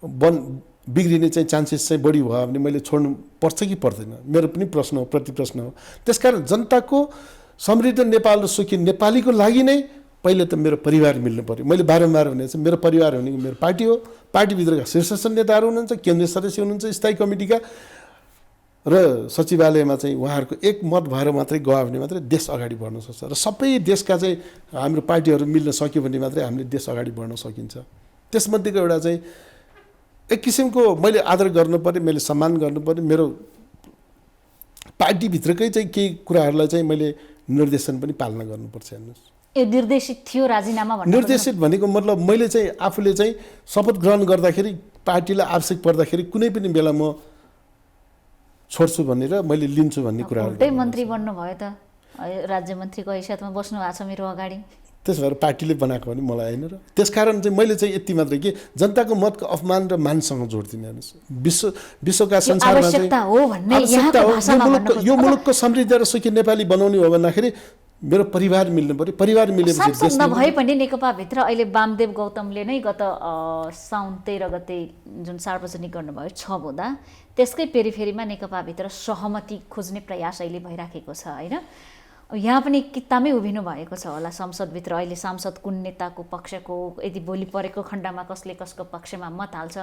बिग्रिने चाहिँ चान्सेस चाहिँ बढी भयो भने मैले छोड्नु पर्छ कि पर्दैन? मेरो पनि प्रश्न हो, प्रति प्रश्न हो। त्यसकारण जनताको समृद्ध नेपाल र सुखी नेपालीको लागि नै पहिले त मेरो परिवार मिल्नु पर्यो। मैले बारम्बार भनेको छु, मेरो परिवार भनेको मेरो पार्टी हो। पार्टीभित्रका शीर्ष नेताहरू हुनुहुन्छ, केन्द्रीय सदस्य हुनुहुन्छ, स्थायी कमिटीका र सचिवालयमा चाहिँ उहाँहरूको एक मत भएर मात्रै गयो भने मात्रै देश अगाडि बढ्न सक्छ र सबै देशका चाहिँ हाम्रो पार्टीहरू मिल्न सक्यो भने मात्रै हामीले देश अगाडि बढ्न सकिन्छ। त्यसमध्येको एउटा चाहिँ एक किसिमको मैले आदर गर्नु पर्यो, मैले सम्मान गर्नु पर्यो। मेरो पार्टीभित्रकै चाहिँ केही कुराहरूलाई चाहिँ मैले निर्देशन पनि पालना गर्नुपर्छ। हेर्नुहोस्, यो निर्देशित थियो राजीनामा भन्नु। निर्देशित भनेको मतलब मैले चाहिँ आफूले चाहिँ शपथ ग्रहण गर्दाखेरि पार्टीलाई आवश्यक पर्दाखेरि कुनै पनि बेला म छोड्छु भनेर मैले लिन्छु भन्ने कुराहरू। उल्टै मन्त्री बन्नुभयो त, राज्य मन्त्रीको हैसियतमा बस्नु भएको छ मेरो अगाडि। त्यस भएर पार्टीले बनाएको भने मलाई होइन र त्यसकारण चाहिँ मैले चाहिँ यति मात्रै कि जनताको मतको अपमान र मानसँग जोड्दिनँ। हेर्नुहोस्, विश्वका संसारमा चाहिँ यो मुलुकको समृद्ध र सुखी नेपाली बनाउने हो भन्दाखेरि मेरो परिवार मिल्नु पर्यो। परिवार मिलेपछि सांसद नभए पनि नेकपाभित्र अहिले वामदेव गौतमले नै गत साउन 13 गते जुन सार्वजनिक गर्नुभयो 6 बुँदा, त्यसकै पेरिफेरीमा नेकपाभित्र सहमति खोज्ने प्रयास अहिले भइराखेको छ होइन। यहाँ पनि कितामै उभिनु भएको छ होला संसदभित्र। अहिले सांसद कुन नेताको पक्षको, यदि भोलि परेको खण्डमा कसले कसको पक्षमा मत हाल्छ।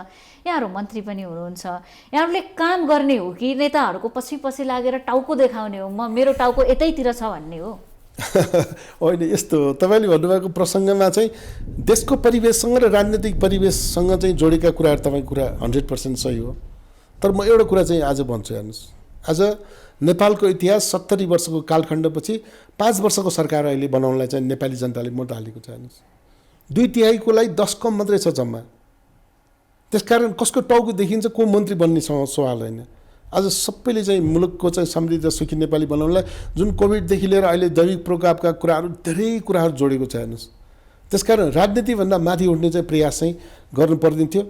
यहाँहरू मन्त्री पनि हुनुहुन्छ, यहाँहरूले काम गर्ने हो कि नेताहरूको पछि पछि लागेर टाउको देखाउने हो, मेरो टाउको यतैतिर छ भन्ने हो? होइन, यस्तो हो। तपाईँले भन्नुभएको प्रसङ्गमा चाहिँ देशको परिवेशसँग र राजनीतिक परिवेशसँग चाहिँ जोडेका कुराहरू तपाईँको कुरा 100% सही हो। तर म एउटा कुरा चाहिँ आज भन्छु। हेर्नुहोस्, आज नेपालको इतिहास 70 वर्षको कालखण्डपछि 5 वर्षको सरकार अहिले बनाउनलाई चाहिँ नेपाली जनताले मत हालेको छ। हेर्नुहोस्, 2/3 लागि 10 कम मात्रै छ जम्मा। त्यसकारण कसको टाउको देखिन्छ को मन्त्री बन्ने सवाल होइन। आज सबैले चाहिँ मुलुकको चाहिँ समृद्ध सुखी नेपाली बनाउनलाई जुन कोभिडदेखि लिएर अहिले दैविक प्रकोपका कुराहरू धेरै कुराहरू जोडेको छ। हेर्नुहोस्, त्यसकारण राजनीतिभन्दा माथि उठ्ने चाहिँ प्रयास चाहिँ गर्नु पर्दिन्थ्यो।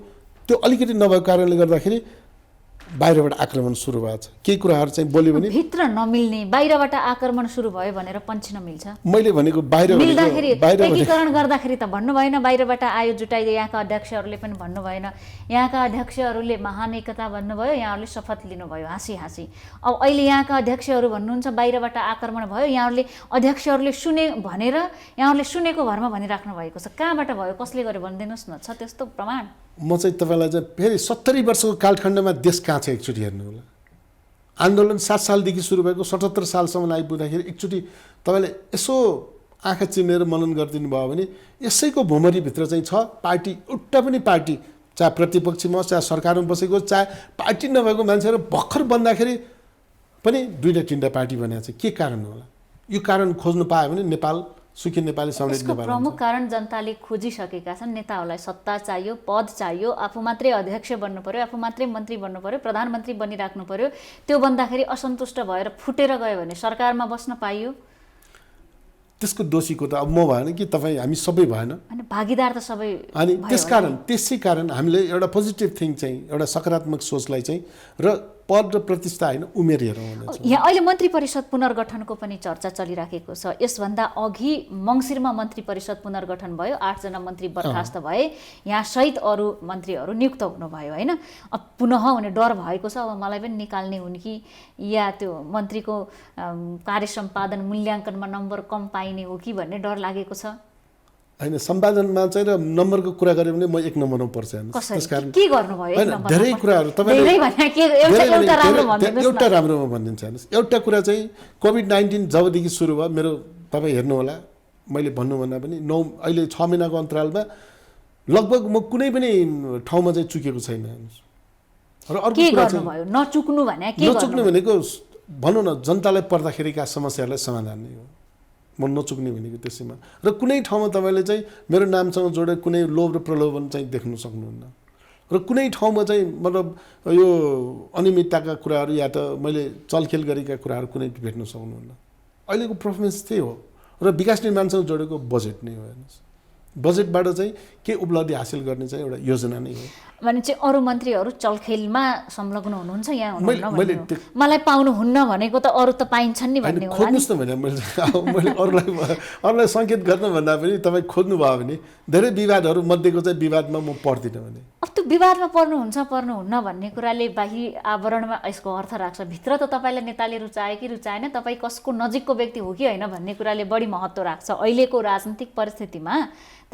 त्यो अलिकति नभएको कारणले गर्दाखेरि बाहिरबाट आक्रमण सुरु भएको छ। केही कुराहरू चाहिँ बोल्यो भने भित्र नमिल्ने, बाहिरबाट आक्रमण सुरु भयो भनेर पञ्चिन मिल्छ। मैले भनेको बाहिर एकीकरण गर्दाखेरि त भन्नु भएन बाहिरबाट आयो जुटाइदियो। यहाँका अध्यक्षहरूले पनि भन्नु भएन, यहाँका अध्यक्षहरूले महान एकता भन्नुभयो, यहाँहरूले शपथ लिनुभयो हाँसी हाँसी। अब अहिले यहाँका अध्यक्षहरू भन्नुहुन्छ बाहिरबाट आक्रमण भयो, यहाँहरूले अध्यक्षहरूले सुने भनेर यहाँहरूले सुनेको भरमा भनिराख्नु भएको छ। कहाँबाट भयो, कसले गर्यो भनिदिनुहोस् न, छ त्यस्तो प्रमाण? म चाहिँ तपाईँलाई चाहिँ फेरि 70 वर्षको कालखण्डमा देश कहाँ छ एकचोटि हेर्नु होला। आन्दोलन 7 सालदेखि सुरु भएको 77 सालसम्म आइपुग्दाखेरि एकचोटि तपाईँले यसो आँखा चिनेर मनन गरिदिनु भयो भने यसैको भुमरीभित्र चाहिँ छ पार्टी, एउटा पनि पार्टी, चाहे प्रतिपक्षमा चाहे सरकारमा बसेको चाहे पार्टी नभएको मान्छेहरू भर्खर बन्दाखेरि पनि 2-3 पार्टी बनेको छ। के कारण होला? यो कारण खोज्नु पायो भने नेपाल सुखी नेपाली समृद्ध नेपाल। प्रमुख कारण जनताले खोजिसकेका छन्। नेताहरूलाई सत्ता चाहियो, पद चाहियो, आफू मात्रै अध्यक्ष बन्नु पर्यो, आफू मात्रै मन्त्री बन्नु पर्यो, प्रधानमन्त्री बनिराख्नु पर्यो। त्यो भन्दाखेरि असन्तुष्ट भएर फुटेर गयो भने सरकारमा बस्न पाइयो। त्यसको दोषीको त अब म भएन कि तपाईँ, हामी सबै भएन, अनि भागीदार त सबै। अनि त्यसै कारण हामीले एउटा पोजिटिभ थिङ चाहिँ एउटा सकारात्मक सोचलाई चाहिँ र पद र प्रतिष्ठा होइन उमेर हेरौँ। यहाँ अहिले मन्त्री परिषद पुनर्गठनको पनि चर्चा चलिराखेको छ। यसभन्दा अघि मङ्सिरमा मन्त्री परिषद पुनर्गठन भयो, 8 जना मन्त्री बर्खास्त भए, यहाँ सहित अरू मन्त्रीहरू नियुक्त हुनुभयो होइन। अब पुनः हुने डर भएको छ, अब मलाई पनि निकाल्ने हुन् कि या त्यो मन्त्रीको कार्य सम्पादन मूल्याङ्कनमा नम्बर कम पाइने हो कि भन्ने डर लागेको छ। होइन, सम्पादनमा चाहिँ र नम्बरको कुरा गऱ्यो भने म 1 नम्बरमा पर्छ। त्यसकारण के गर्नुभयो? धेरै कुराहरू तपाईँले एउटा राम्रोमा भनिदिन्छ। हेर्नुहोस्, एउटा कुरा चाहिँ कोभिड-19 जबदेखि सुरु भयो, मेरो तपाईँ हेर्नु होला, मैले भन्नुभन्दा पनि अहिले 6 महिनाको अन्तरालमा लगभग म कुनै पनि ठाउँमा चाहिँ चुकेको छैन। हेर्नुहोस्, र अर्को कुरा चाहिँ नचुक्नु भनेको भनौँ न जनतालाई पर्दाखेरिका समस्याहरूलाई समाधान नै हो। म नचुक्ने भनेको त्यसैमा। र कुनै ठाउँमा तपाईँले चाहिँ मेरो नामसँग जोडेर कुनै लोभ र प्रलोभन चाहिँ देख्नु सक्नुहुन्न। र कुनै ठाउँमा चाहिँ मतलब यो अनियमितताका कुराहरू या त मैले चलखेल गरेका कुराहरू कुनै भेट्न सक्नुहुन्न। अहिलेको पर्फर्मेन्स त्यही हो। र विकास निर्माणसँग जोडेको बजेट नै हो। हेर्नुहोस्, बजेटबाट चाहिँ के उपलब्धि हासिल गर्ने चाहिँ एउटा योजना नै हो। भने चाहिँ अरू मन्त्रीहरू चलखेलमा संलग्न हुनुहुन्छ, यहाँ हुनुहुन्न। मलाई पाउनुहुन्न भनेको त अरू त पाइन्छन् नि भन्ने होला। खोज्नुहोस् न भने मैले अरूलाई सङ्केत गर्न भन्दा पनि तपाईँ खोज्नु भयो भने धेरै विवादहरू मध्येको चाहिँ विवादमा म पर्दिनँ भने। अब त्यो विवादमा पर्नुहुन्न भन्ने कुराले बाहिरी आवरणमा यसको अर्थ राख्छ। भित्र त तपाईँलाई नेताले रुचाए कि रुचाएन, तपाईँ कसको नजिकको व्यक्ति हो कि होइन भन्ने कुराले बढी महत्त्व राख्छ अहिलेको राजनीतिक परिस्थितिमा।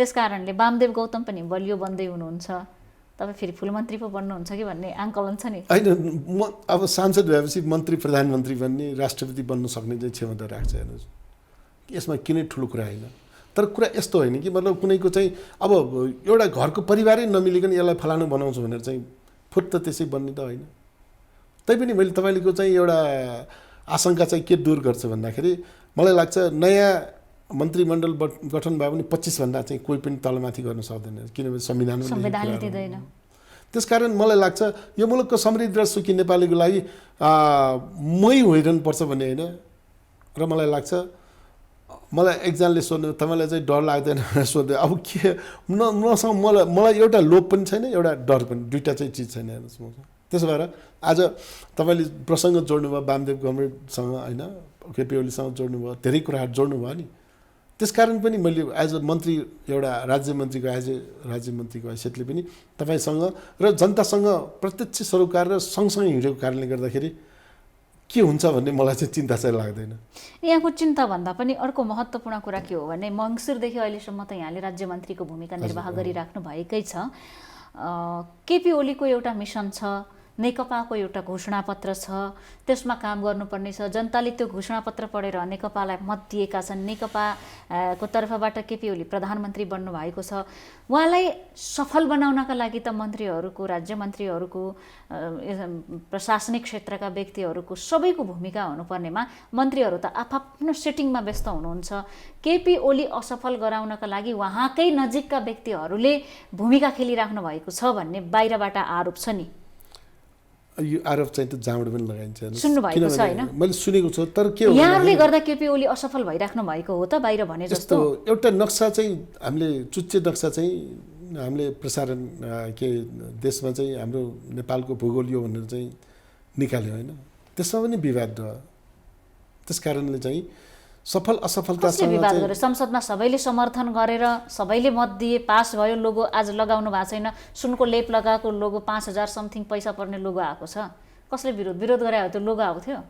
त्यसकारणले वामदेव गौतम पनि बलियो बन्दै हुनुहुन्छ, तपाईँ फेरि फुल मन्त्री पो बन्नुहुन्छ कि भन्ने आङ्कलन छ नि। होइन, म अब सांसद भएपछि मन्त्री प्रधानमन्त्री बन्ने, राष्ट्रपति बन्न सक्ने चाहिँ क्षमता राख्छ। हेर्नुहोस्, यसमा किनै ठुलो कुरा होइन। तर कुरा यस्तो होइन कि मतलब कुनैको चाहिँ अब एउटा घरको परिवारै नमिलिकन यसलाई फलानु बनाउँछु भनेर चाहिँ फुट त त्यसै बन्ने त होइन। तैपनि मैले तपाईँको चाहिँ एउटा आशंका चाहिँ के दूर गर्छु भन्दाखेरि मलाई लाग्छ नयाँ मन्त्रीमण्डल गठन भए पनि 25 भन्दा चाहिँ कोही पनि तलमाथि गर्न सक्दैन, किनभने संविधानले दिँदैन। त्यसकारण मलाई लाग्छ यो मुलुकको समृद्ध र सुखी नेपालीको लागि मै होइरहनुपर्छ भन्ने होइन। र मलाई लाग्छ मलाई एकजनाले सोध्नु तपाईँलाई चाहिँ डर लाग्दैन भनेर सोध्दै अब के मसँग मलाई एउटा लोभ पनि छैन एउटा डर पनि, दुईवटा चाहिँ चिज छैन हेर्नुहोस् मसँग। त्यसो भएर आज तपाईँले प्रसङ्ग जोड्नुभयो वामदेव गभर्मेन्टसँग होइन, केपी ओलीसँग जोड्नुभयो, धेरै कुराहरू जोड्नुभयो नि। त्यसकारण पनि मैले एज अ मन्त्री एउटा राज्यमन्त्रीको हैसियतले पनि तपाईँसँग र जनतासँग प्रत्यक्ष सरोकार र सँगसँगै हिँडेको कारणले गर्दाखेरि के हुन्छ भन्ने मलाई चाहिँ चिन्ता चाहिँ लाग्दैन। यहाँको चिन्ता भन्दा पनि अर्को महत्त्वपूर्ण कुरा के हो भने मङ्सिरदेखि अहिलेसम्म त यहाँले राज्यमन्त्रीको भूमिका निर्वाह गरिराख्नु भएकै छ। केपी ओलीको एउटा मिसन छ, नेकपाको एउटा घोषणापत्र छ, त्यसमा काम गर्नुपर्ने छ। जनताले त्यो घोषणापत्र पढेर नेकपालाई मत दिएका छन्, नेकपाको तर्फबाट केपी ओली प्रधानमन्त्री बन्नु भएको छ। उहाँलाई सफल बनाउनका लागि त मन्त्रीहरूको, राज्यमन्त्रीहरूको, प्रशासनिक क्षेत्रका व्यक्तिहरूको सबैको भूमिका हुनुपर्नेमा मन्त्रीहरू त आफ्नो सेटिङमा व्यस्त हुनुहुन्छ। केपी ओली असफल गराउनका लागि उहाँकै नजिकका व्यक्तिहरूले भूमिका खेलिराख्नु भएको छ भन्ने बाहिरबाट आरोप छ नि। यो आरोप चाहिँ त जहाँबाट पनि लगाइन्छ, सुन्नुभएको छ होइन? मैले सुनेको छु, तर के हो यहाँहरूले गर्दा केपी ओली असफल भइराख्नु भएको हो त बाहिर भने जस्तो? एउटा नक्सा चाहिँ हामीले चुच्चे नक्सा चाहिँ हामीले प्रसारण के देशमा चाहिँ हाम्रो नेपालको भूगोल यो भनेर चाहिँ निकाल्यो होइन, त्यसमा पनि विवाद रह्यो। त्यस कारणले चाहिँ सफल असफलतासँग विवाद गरेर संसदमा सबैले समर्थन गरेर सबैले मत दिए, पास भयो। लोगो आज लगाउनु भएको छैन, सुनको लेप लगाएको लोगो 5000 समथिङ पैसा पर्ने लोगो आएको छ। कसले विरोध गरे हो? त्यो लोगो आएको थियो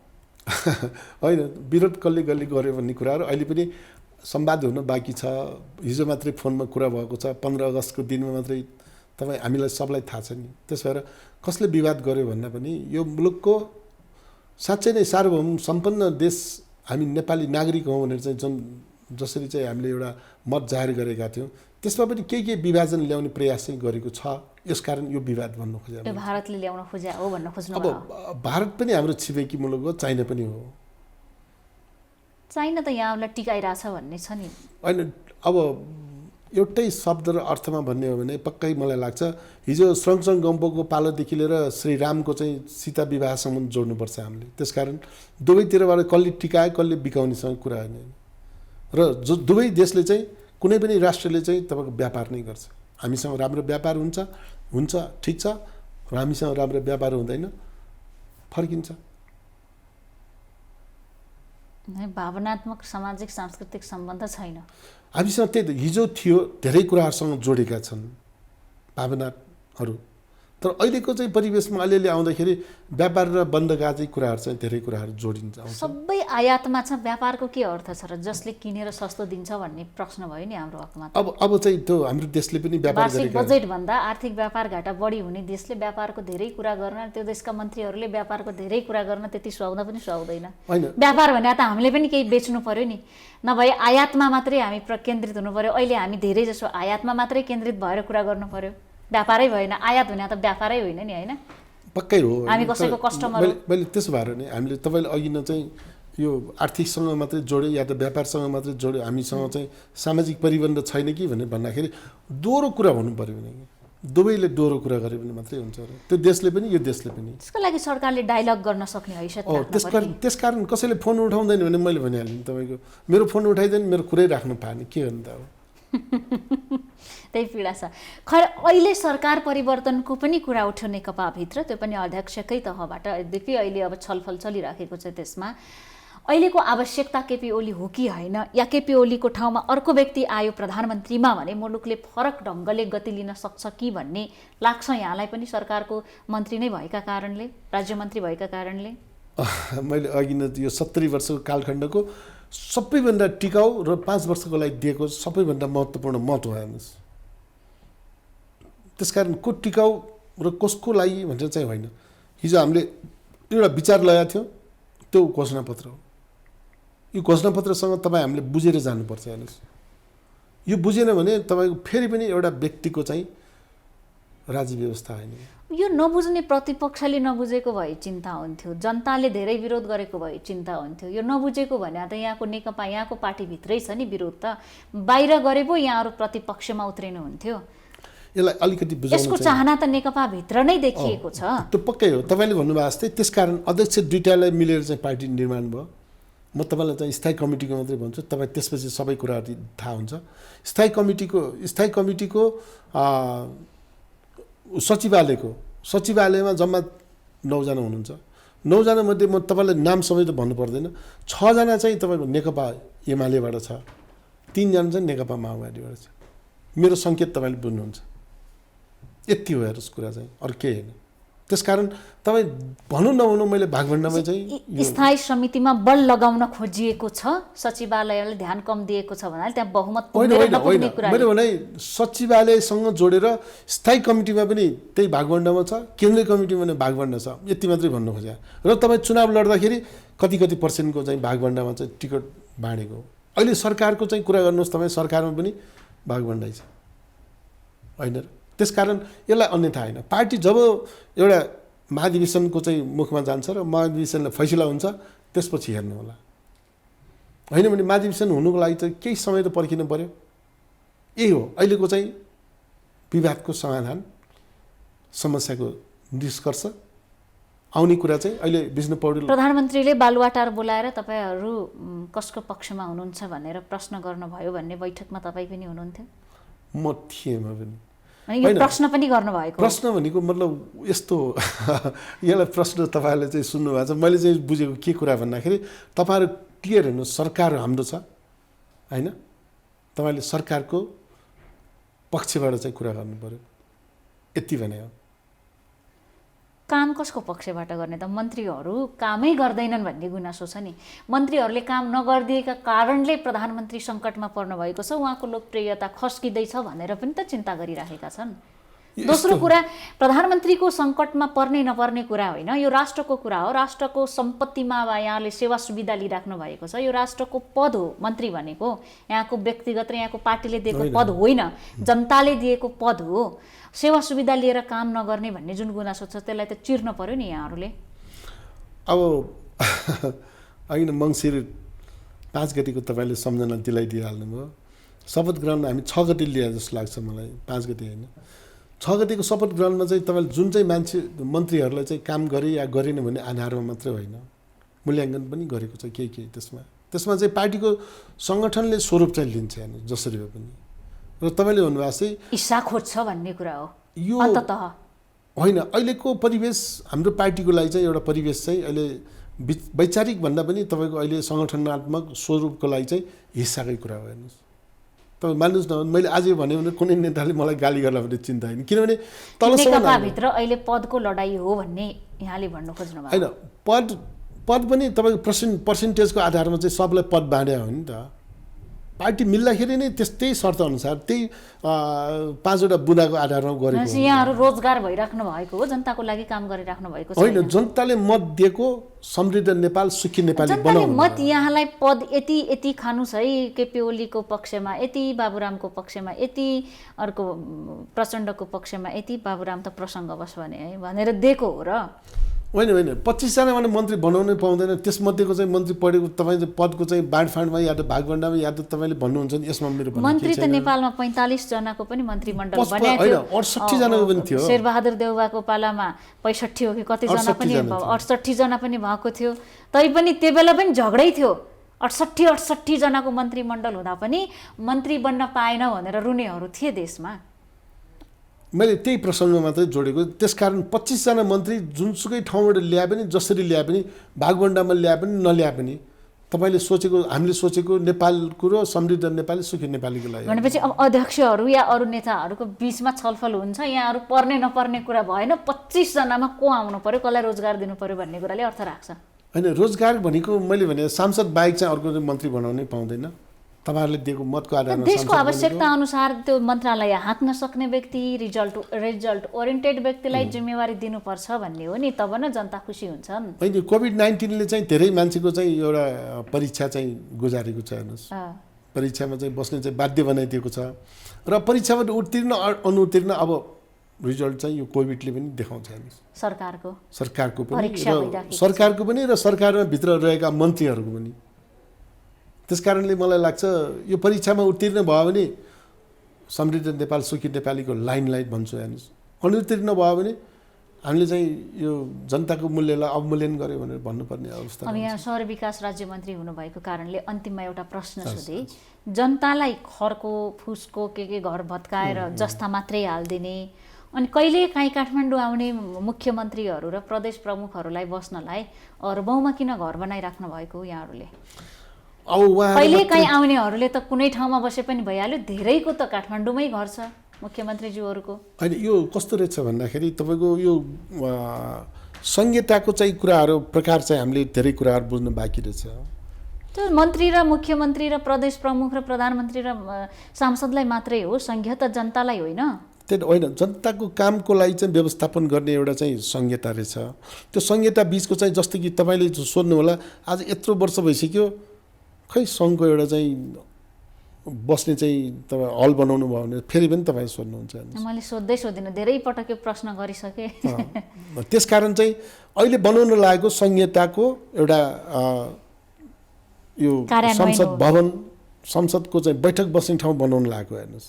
होइन। विरोध कसले गर्यो भन्ने कुराहरू अहिले पनि संवाद हुन बाँकी छ। हिजो मात्रै फोनमा कुरा भएको छ, 15 अगस्तको दिनमा मात्रै तपाईँ हामीलाई सबलाई थाहा छ नि। त्यस भएर कसले विवाद गर्यो भन्दा पनि यो मुलुकको साँच्चै नै सार्वभौम सम्पन्न देश हामी नेपाली नागरिक हौँ भनेर चाहिँ जसरी चाहिँ हामीले एउटा मत जाहेर गरेका थियौँ, त्यसमा पनि केही विभाजन ल्याउने प्रयास चाहिँ गरेको छ। यसकारण यो विवाद भन्नु खोजे, भारतले ल्याउन खोजे हो भन्न खोज्नु। अब भारत पनि हाम्रो छिमेकी मुलुक हो, चाइना पनि हो। चाइना त यहाँलाई टिकाइरहेछ भन्ने छ नि होइन। अब एउटै शब्द र अर्थमा भन्ने हो भने पक्कै मलाई लाग्छ हिजो स्रङसङ गम्पोको पालोदेखि लिएर श्रीरामको चाहिँ सीता विवाहसम्म जोड्नुपर्छ हामीले। त्यसकारण दुवैतिरबाट कसले टिकाए कसले बिकाउनेसँग कुरा होइन। र जो दुवै देशले चाहिँ कुनै पनि राष्ट्रले चाहिँ तपाईँको व्यापार नै गर्छ। हामीसँग राम्रो व्यापार हुन्छ ठिक छ, र हामीसँग राम्रो व्यापार हुँदैन, फर्किन्छ। भावनात्मक सामाजिक सांस्कृतिक सम्बन्ध छैन हामीसँग। त्यही त हिजो थियो, धेरै कुराहरूसँग जोडेका छन् भावनाहरू, तर अहिलेको चाहिँ परिवेशमा अलिअलि आउँदाखेरि व्यापार र बन्दका चाहिँ कुराहरू चाहिँ धेरै कुराहरू जोडिन्छ। सबै आयातमा छ, व्यापारको के अर्थ छ र जसले किनेर सस्तो दिन्छ भन्ने प्रश्न भयो नि हाम्रो हकमा। अब चाहिँ त्यो हाम्रो देशले पनि व्यापार वार्षिक बजेट भन्दा आर्थिक व्यापार घाटा बढी हुने देशले व्यापारको धेरै कुरा गर्न, त्यो देशका मन्त्रीहरूले व्यापारको धेरै कुरा गर्न त्यति सुहाउँदा पनि सुहाउँदैन। व्यापार भने त हामीले पनि केही बेच्नु पर्यो नि, नभए आयातमा मात्रै हामी केन्द्रित हुनु पर्यो। अहिले हामी धेरै जसो आयातमा मात्रै केन्द्रित भएर कुरा गर्नु पर्यो, व्यापारै भएन। आयात भने त व्यापारै होइन नि, होइन? पक्कै हो। हामी कसैको कस्टमर। मैले त्यसो भएर नि हामीले तपाईँले अघि न चाहिँ यो आर्थिकसँग मात्रै जोड्यो या त व्यापारसँग मात्रै जोड्यो, हामीसँग चाहिँ सामाजिक परिबन्ध छैन कि भनेर भन्दाखेरि दोहोरो कुरा भन्नु पऱ्यो भने दुवैले दोहोरो कुरा गरे भने मात्रै हुन्छ र त्यो देशले पनि यो देशले पनि। त्यसको लागि सरकारले डायलग गर्न सक्ने हैसियत राख्नु पर्यो। त्यसकारण कसैले फोन उठाउँदैन भने मैले भनिहालेँ नि तपाईँको, मेरो फोन उठाइदिएन मेरो कुरै राख्नु पाएन, के गर्नु त अब। त्यही पीडा छ। अहिले सरकार परिवर्तनको पनि कुरा उठ्यो नेकपाभित्र, त्यो पनि अध्यक्षकै तहबाट। यद्यपि अहिले अब छलफल चलिराखेको छ त्यसमा अहिलेको आवश्यकता केपी ओली हो कि होइन, या केपी ओलीको ठाउँमा अर्को व्यक्ति आयो प्रधानमन्त्रीमा भने मुलुकले फरक ढङ्गले गति लिन सक्छ कि भन्ने लाग्छ यहाँलाई पनि, सरकारको मन्त्री नै भएका कारणले, राज्यमन्त्री भएका कारणले? मैले अघि नै यो 70 वर्षको कालखण्डको सबैभन्दा टिकाउ र 5 वर्षको लागि दिएको सबैभन्दा महत्त्वपूर्ण मत हो हेर्नुहोस्। त्यसकारण को टिकाउ र कसको लागि भनेर चाहिँ होइन। हिजो हामीले एउटा विचार लगाएको थियौँ, त्यो घोषणापत्र हो। यो घोषणापत्रसँग तपाईँ हामीले बुझेर जानुपर्छ हेर्नुहोस्। यो बुझेन भने तपाईँको फेरि पनि एउटा व्यक्तिको चाहिँ राज्य व्यवस्था होइन। यो नबुझ्ने प्रतिपक्षले नबुझेको भए चिन्ता हुन्थ्यो, जनताले धेरै विरोध गरेको भए चिन्ता हुन्थ्यो। यो नबुझेको भने त यहाँको नेकपा यहाँको पार्टीभित्रै छ नि विरोध, त बाहिर गरे पो यहाँहरू प्रतिपक्षमा उत्रिनु हुन्थ्यो। यसलाई अलिकति बुझाउनु यसको चाहना त नेकपाभित्र नै देखिएको छ। त्यो पक्कै हो, तपाईँले भन्नुभएको जस्तै। त्यसकारण अध्यक्ष दुईटालाई मिलेर चाहिँ पार्टी निर्माण भयो। म तपाईँलाई चाहिँ स्थायी कमिटीको मात्रै भन्छु, तपाईँ त्यसपछि सबै कुराहरू थाहा हुन्छ। स्थायी कमिटीको सचिवालयमा जम्मा 9 जना हुनुहुन्छ। 9 जना मध्ये म तपाईँलाई नाम सबै त भन्नु पर्दैन, 6 जना चाहिँ तपाईँको नेकपा एमालेबाट छ, 3 जना चाहिँ नेकपा माओवादीबाट छ। मेरो सङ्केत तपाईँले बुझ्नुहुन्छ। यति हो हेर्नुहोस् कुरा चाहिँ, अरू केही होइन। त्यसकारण तपाईँ भनौँ नभनौँ मैले भागभण्डामा चाहिँ स्थायी समितिमा बल लगाउन खोजिएको छ, सचिवालयले ध्यान कम दिएको छ भन्नाले त्यहाँ बहुमत पुग्ने नपुग्ने कुरा। मेरो भनाइ सचिवालयसँग जोडेर स्थायी कमिटीमा पनि त्यही भागभण्डामा छ, केन्द्रीय कमिटीमा पनि भागभण्डा छ, यति मात्रै भन्नु खोजेँ। र तपाईँ चुनाव लड्दाखेरि कति पर्सेन्टको चाहिँ भागभण्डामा चाहिँ टिकट बाँडेको। अहिले सरकारको चाहिँ कुरा गर्नुहोस्, तपाईँ सरकारमा पनि भागभण्डै छ होइन र? त्यसकारण यसलाई अन्यथा होइन। पार्टी जब एउटा महाधिवेशनको चाहिँ मुखमा जान्छ र महाधिवेशनले फैसला हुन्छ त्यसपछि हेर्नु होला, होइन भने महाधिवेशन हुनुको लागि चाहिँ केही समय त पर्खिनु पर्यो। यही हो अहिलेको चाहिँ विवादको समाधान, समस्याको निष्कर्ष आउने कुरा चाहिँ। अहिले विष्णु पौडेल प्रधानमन्त्रीले बालुवाटार बोलाएर तपाईँहरू कसको पक्षमा हुनुहुन्छ भनेर प्रश्न गर्नुभयो भन्ने बैठकमा तपाईँ पनि हुनुहुन्थ्यो? म थिएँ पनि। यो प्रश्न पनि गर्नुभएको? प्रश्न भनेको मतलब यस्तो यसलाई प्रश्न तपाईँहरूले चाहिँ सुन्नुभएको छ। मैले चाहिँ बुझेको के कुरा भन्दाखेरि तपाईँहरू क्लियर हेर्नु, सरकार हाम्रो छ होइन, तपाईँले सरकारको पक्षबाट चाहिँ कुरा गर्नु पर्यो, यति भने हो। काम कसको पक्षबाट गर्ने त? मन्त्रीहरू कामै गर्दैनन् भन्ने गुनासो छ नि। मन्त्रीहरूले काम नगरिदिएका कारणले प्रधानमन्त्री सङ्कटमा पर्नु भएको छ, उहाँको लोकप्रियता खस्किँदैछ भनेर पनि त चिन्ता गरिराखेका छन्। दोस्रो कुरा, प्रधानमन्त्रीको सङ्कटमा पर्ने नपर्ने कुरा होइन, यो राष्ट्रको कुरा हो। राष्ट्रको सम्पत्तिमा यहाँले सेवा सुविधा लिइराख्नु भएको छ। यो राष्ट्रको पद हो मन्त्री भनेको, यहाँको व्यक्तिगत र यहाँको पार्टीले दिएको पद होइन, जनताले दिएको पद हो। सेवा सुविधा लिएर काम नगर्ने भन्ने जुन गुनासो छ त्यसलाई त चिर्न पर्यो नि यहाँहरूले। अब होइन, मङ्सिर 5 गतिको तपाईँले सम्झना दिलाइदिइहाल्नु भयो। शपथ ग्रहण हामी 6 गति लिएर जस्तो लाग्छ मलाई, 5 गति होइन। 6 गतिको शपथ ग्रहणमा चाहिँ तपाईँले जुन चाहिँ मान्छे मन्त्रीहरूलाई चाहिँ काम गरे या गरेन भन्ने आधारमा मात्रै होइन, मूल्याङ्कन पनि गरेको छ केही त्यसमा चाहिँ पार्टीको सङ्गठनले स्वरूप चाहिँ लिन्छ हेर्नु जसरी भए पनि। र तपाईँले भन्नुभएको चाहिँ इच्छा खोज्छ भन्ने कुरा हो यो अन्ततः होइन। अहिलेको परिवेश हाम्रो पार्टीको लागि चाहिँ एउटा परिवेश चाहिँ अहिले वैचारिक भन्दा पनि तपाईँको अहिले सङ्गठनात्मक स्वरूपको लागि चाहिँ हिस्साकै कुरा हो। हेर्नुहोस्, तपाईँ मान्नुहोस् न, मैले आज भन्यो भने कुनै नेताले मलाई गाली गर्ला भन्ने चिन्ता होइन, किनभने नेकपाभित्र अहिले पदको लडाइँ हो भन्ने यहाँले भन्नु खोज्नु होइन। पद पनि तपाईँको पर्सेन्टेजको आधारमा चाहिँ सबलाई पद बाँड्या हो नि त। पार्टी मिल्दाखेरि नै त्यस्तै शर्त अनुसार त्यही 5वटा बुँदाको आधारमा गरेको। यहाँहरू रोजगार भइराख्नु भएको हो, जनताको लागि काम गरिराख्नु भएको छ होइन। जनताले मत दिएको समृद्ध नेपाल, सुखी नेपाली बनाउनु। मत यहाँलाई पद यति खानु छ है, केपी ओलीको पक्षमा यति, बाबुरामको पक्षमा यति, अर्को प्रचण्डको पक्षमा यति, बाबुराम त प्रसङ्गवश भने है भनेर दिएको हो र? होइन 25 जना माने मन्त्री बनाउनै पाउँदैन। त्यसमध्येको चाहिँ मन्त्री पढेको तपाईँ पदको चाहिँ बाँडफाँडमा या त भागभण्डामा या त तपाईँले भन्नुहुन्छ नि यसमा मेरो मन्त्री त नेपालमा 45 जनाको पनि मन्त्रीमण्डल बनेको थियो, 68 जनाको पनि थियो। शेरबहादुर देउवाको पालामा 65 हो कि कति जना पनि 68 जना पनि भएको थियो। तैपनि त्यो बेला पनि झगडै थियो। 68 जनाको मन्त्रीमण्डल हुँदा पनि मन्त्री बन्न पाएन भनेर रुनेहरू थिए देशमा। मैले त्यही प्रसङ्ग मात्रै जोडेको। त्यसकारण 25 जना मन्त्री जुनसुकै ठाउँबाट ल्याए पनि, जसरी ल्याए पनि, भागभण्डामा ल्याए पनि नल्याए पनि, तपाईँले सोचेको, हामीले सोचेको नेपालको र समृद्ध नेपाली, सुखी नेपालीको लागि भनेपछि अब अध्यक्षहरू या अरू नेताहरूको बिचमा छलफल हुन्छ, यहाँहरू पर्ने नपर्ने कुरा भएन, 25 जनामा को आउनु पर्यो, कसलाई रोजगार दिनु पर्यो भन्ने कुराले अर्थ राख्छ। होइन, रोजगार भनेको मैले भने सांसद बाहेक चाहिँ अर्को मन्त्री बनाउनै पाउँदैन। तपाईँहरूले दिएको मतको आधारमा देशको आवश्यकता अनुसार त्यो मन्त्रालय हाँक्न सक्ने व्यक्ति, रिजल्ट ओरिएन्टेड व्यक्तिलाई जिम्मेवारी दिनुपर्छ भन्ने हो नि, तब न जनता खुसी हुन्छन्। होइन, कोभिड-19ले चाहिँ धेरै मान्छेको चाहिँ एउटा परीक्षा चाहिँ गुजारेको छ। हेर्नुहोस्, परीक्षामा चाहिँ बस्ने चाहिँ बाध्य बनाइदिएको छ र परीक्षाबाट उत्तीर्ण अनुत्तीर्ण अब रिजल्ट चाहिँ यो कोभिडले पनि देखाउँछ सरकारको पनि र सरकारमा भित्र रहेका मन्त्रीहरूको पनि। त्यसकारणले मलाई लाग्छ यो परीक्षामा उत्तीर्ण भयो भने समृद्ध नेपाल सुखी नेपालीको लाइनलाई भन्छु हेर्नुहोस्, अनुत्तीर्ण भयो भने हामीले चाहिँ यो जनताको मूल्यलाई अवमूल्यन गर्यो भनेर भन्नुपर्ने अवस्था। अब यहाँ सहर विकास राज्य मन्त्री हुनुभएको कारणले अन्तिममा एउटा प्रश्न सोधे, जनतालाई खरको फुसको के घर भत्काएर जस्ता मात्रै हालिदिने अनि कहिले काहीँ काठमाडौँ आउने मुख्यमन्त्रीहरू र प्रदेश प्रमुखहरूलाई बस्नलाई अरबौँमा किन घर बनाइराख्नु भएको यहाँहरूले? अब कहिले काहीँ आउनेहरूले त कुनै ठाउँमा बसे पनि भइहाल्यो, धेरैको त काठमाडौँमै घर छ मुख्यमन्त्रीज्यूहरूको। होइन यो कस्तो रहेछ भन्दाखेरि तपाईँको यो संहिताको चाहिँ कुराहरू प्रकार चाहिँ हामीले धेरै कुराहरू बुझ्नु बाँकी रहेछ। त्यो मन्त्री र मुख्यमन्त्री र प्रदेश प्रमुख र प्रधानमन्त्री र सांसदलाई मात्रै हो, संघीय त जनतालाई होइन। त्यो होइन, जनताको कामको लागि चाहिँ व्यवस्थापन गर्ने एउटा चाहिँ संहिता रहेछ। त्यो संहिता बिचको चाहिँ जस्तो कि तपाईँले सोध्नु होला, आज यत्रो वर्ष भइसक्यो खै सङ्घको एउटा चाहिँ बस्ने चाहिँ तपाईँ हल बनाउनु भयो भने फेरि पनि तपाईँ सोध्नुहुन्छ। मैले सोध्दिनँ, धेरै पटक यो प्रश्न गरिसकेँ। त्यसकारण चाहिँ अहिले बनाउन लागेको संहिताको एउटा यो संसदको चाहिँ बैठक बस्ने ठाउँ बनाउन लागेको हेर्नुहोस्,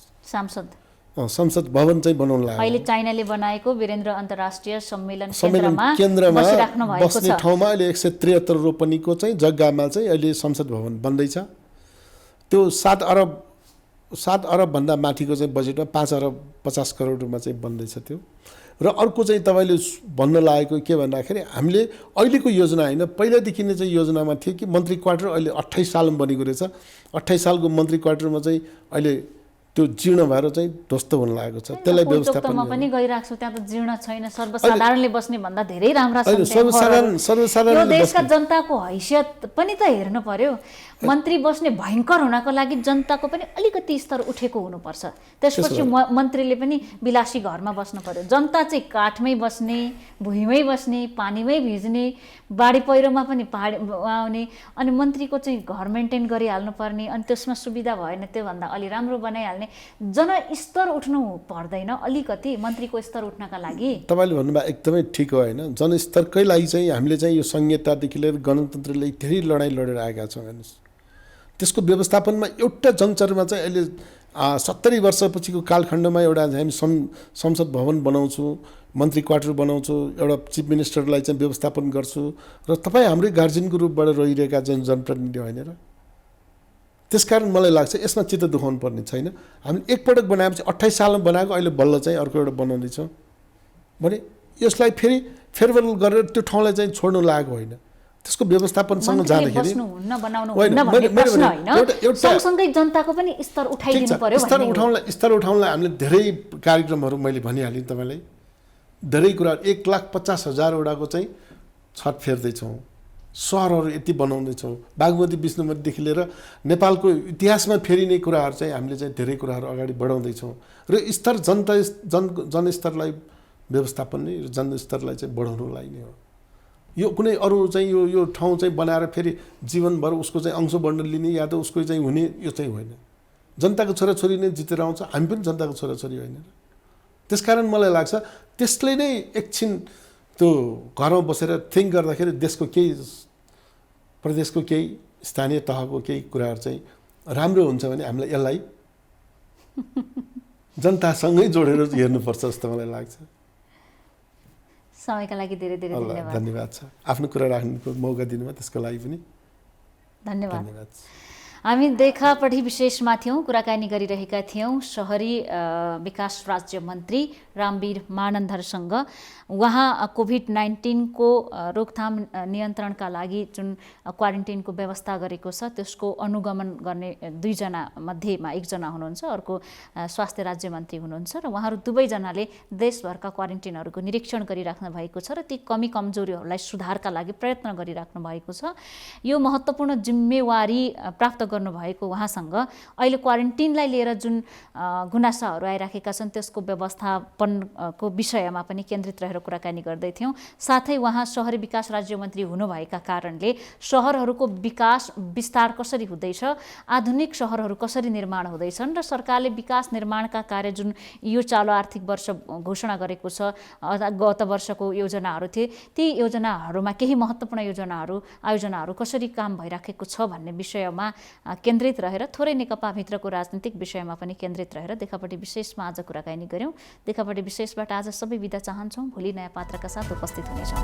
संसद भवन चाहिँ बनाउन लाग्यो। अहिले चाइनाले बनाएको वीरेन्द्र अन्तर्राष्ट्रिय सम्मेलन केन्द्रमा बस्ने ठाउँमा अहिले 173 रोपनीको चाहिँ जग्गामा चाहिँ अहिले संसद भवन बन्दैछ। त्यो 7 अरब भन्दा माथिको चाहिँ बजेटमा 5 अरब 50 करोडमा चाहिँ बन्दैछ त्यो। र अर्को चाहिँ तपाईँले भन्न लागेको के भन्दाखेरि हामीले अहिलेको योजना होइन, पहिलादेखि नै चाहिँ योजनामा थियो कि मन्त्री क्वार्टर अहिले 28 सालमा बनेको रहेछ। 28 सालको मन्त्री क्वार्टरमा चाहिँ अहिले त्यो जीर्ण भएर चाहिँ ध्वस्त हुन लागेको छ। त्यसलाई व्यवस्थापन पनि गइरहेको छु, त्यहाँ त जीर्ण छैन, सर्वसाधारणले बस्ने भन्दा धेरै राम्रा छन्। सर्वसाधारण देशका जनताको हैसियत पनि त हेर्नु पर्यो। मन्त्री बस्ने भयङ्कर हुनको लागि जनताको पनि अलिकति स्तर उठेको हुनुपर्छ। त्यसपछि मन्त्रीले पनि विलासी घरमा बस्नु पर्यो। जनता चाहिँ काठमै बस्ने, भुइँमै बस्ने, पानीमै भिज्ने, बाढी पहिरोमा पनि आउने, अनि मन्त्रीको चाहिँ घर मेन्टेन गरिहाल्नु पर्ने, अनि त्यसमा सुविधा भएन त्योभन्दा अलि राम्रो बनाइहाल्ने। जनस्तर उठ्नु पर्दैन अलिकति मन्त्रीको स्तर उठ्नका लागि? तपाईँले भन्नुभयो एकदमै ठिक हो होइन। जनस्तरकै लागि चाहिँ हामीले चाहिँ यो संहितादेखि लिएर गणतन्त्रले धेरै लडाइँ लडेर आएका छौँ हेर्नुहोस्। त्यसको व्यवस्थापनमा एउटा जङ्क्चरमा चाहिँ अहिले 70 वर्षपछिको कालखण्डमा एउटा हामी संसद भवन बनाउँछु, मन्त्री क्वार्टर बनाउँछु, एउटा चिफ मिनिस्टरलाई चाहिँ व्यवस्थापन गर्छु र तपाईँ हाम्रै गार्जियनको रूपबाट रहिरहेका जनप्रतिनिधि होइन र। त्यसकारण मलाई लाग्छ यसमा चित्त दुखाउनु पर्ने छैन। हामी एकपटक बनाएपछि 28 सालमा बनाएको अहिले बल्ल चाहिँ अर्को एउटा बनाउँदैछौँ भने यसलाई फेरि फेरबदल गरेर त्यो ठाउँलाई चाहिँ छोड्नु लागेको होइन। त्यसको व्यवस्थापनसँग जाँदाखेरि सँगसँगै जनताको पनि स्तर उठाइदिनु पर्यो। स्तर उठाउनलाई हामीले धेरै कार्यक्रमहरू मैले भनिहालेँ तपाईँलाई। धेरै कुरा 1,50,000 वटाको चाहिँ छत फेर्दैछौँ, सहरहरू यति बनाउँदैछौँ, बागमती विष्णुमतीदेखि लिएर नेपालको इतिहासमा फेरिने कुराहरू चाहिँ हामीले चाहिँ धेरै कुराहरू अगाडि बढाउँदैछौँ र स्तर जनस्तरलाई व्यवस्थापन नै जनस्तरलाई चाहिँ बढाउनुलाई नै हो। यो कुनै अरू चाहिँ यो ठाउँ चाहिँ बनाएर फेरि जीवनभर उसको चाहिँ अंश बढ्न लिने या त उसको चाहिँ हुने यो चाहिँ होइन। जनताको छोराछोरी नै जितेर आउँछ, हामी पनि जनताको छोराछोरी होइन। त्यसकारण मलाई लाग्छ त्यसले नै एकछिन त्यो घरमा बसेर थिङ्क गर्दाखेरि देशको केही प्रदेशको केही स्थानीय तहको केही कुराहरू चाहिँ राम्रो हुन्छ भने हामीलाई यसलाई जनतासँगै जोडेर हेर्नुपर्छ जस्तो मलाई लाग्छ। समयका लागि धेरै धेरै धन्यवाद छ। आफ्नो कुरा राख्नुको मौका दिनुभयो त्यसको लागि पनि धन्यवाद। हामी देखापट्टि विशेषमा थियौँ, कुराकानी गरिरहेका थियौँ शहरी विकास राज्य मन्त्री रामवीर मानन्धरसँग। उहाँ कोभिड-19 को रोकथाम नियन्त्रणका लागि जुन क्वारेन्टाइनको व्यवस्था गरेको छ त्यसको अनुगमन गर्ने 2 जना मध्येमा 1 जना हुनुहुन्छ, अर्को स्वास्थ्य राज्य मन्त्री हुनुहुन्छ र उहाँहरू दुवैजनाले देशभरका क्वारेन्टाइनहरूको निरीक्षण गरिराख्नु भएको छ र ती कमी कमजोरीहरूलाई सुधारका लागि प्रयत्न गरिराख्नु भएको छ। यो महत्त्वपूर्ण जिम्मेवारी प्राप्त गर्नुभएको उहाँसँग अहिले क्वारेन्टिनलाई लिएर जुन गुनासाहरू आइराखेका छन् त्यसको व्यवस्थापनको विषयमा पनि केन्द्रित रहेर कुराकानी गर्दै थियौँ। साथै उहाँ शहरी विकास राज्यमन्त्री हुनुभएका कारणले सहरहरूको विकास विस्तार कसरी हुँदैछ, आधुनिक सहरहरू कसरी निर्माण हुँदैछन् र सरकारले विकास निर्माणका कार्य जुन यो चालु आर्थिक वर्ष घोषणा गरेको छ, गत वर्षको योजनाहरू थिए, ती योजनाहरूमा केही महत्त्वपूर्ण आयोजनाहरू कसरी काम भइराखेको छ भन्ने विषयमा केन्द्रित रहेर थोरै नेकपाभित्रको राजनीतिक विषयमा पनि केन्द्रित रहेर देखापट्टि विशेषमा आज कुराकानी गऱ्यौँ। देखापट्टि विशेषबाट आज सबै बिदा चाहन्छौँ। भोलि नयाँ पात्रका साथ उपस्थित हुनेछौँ।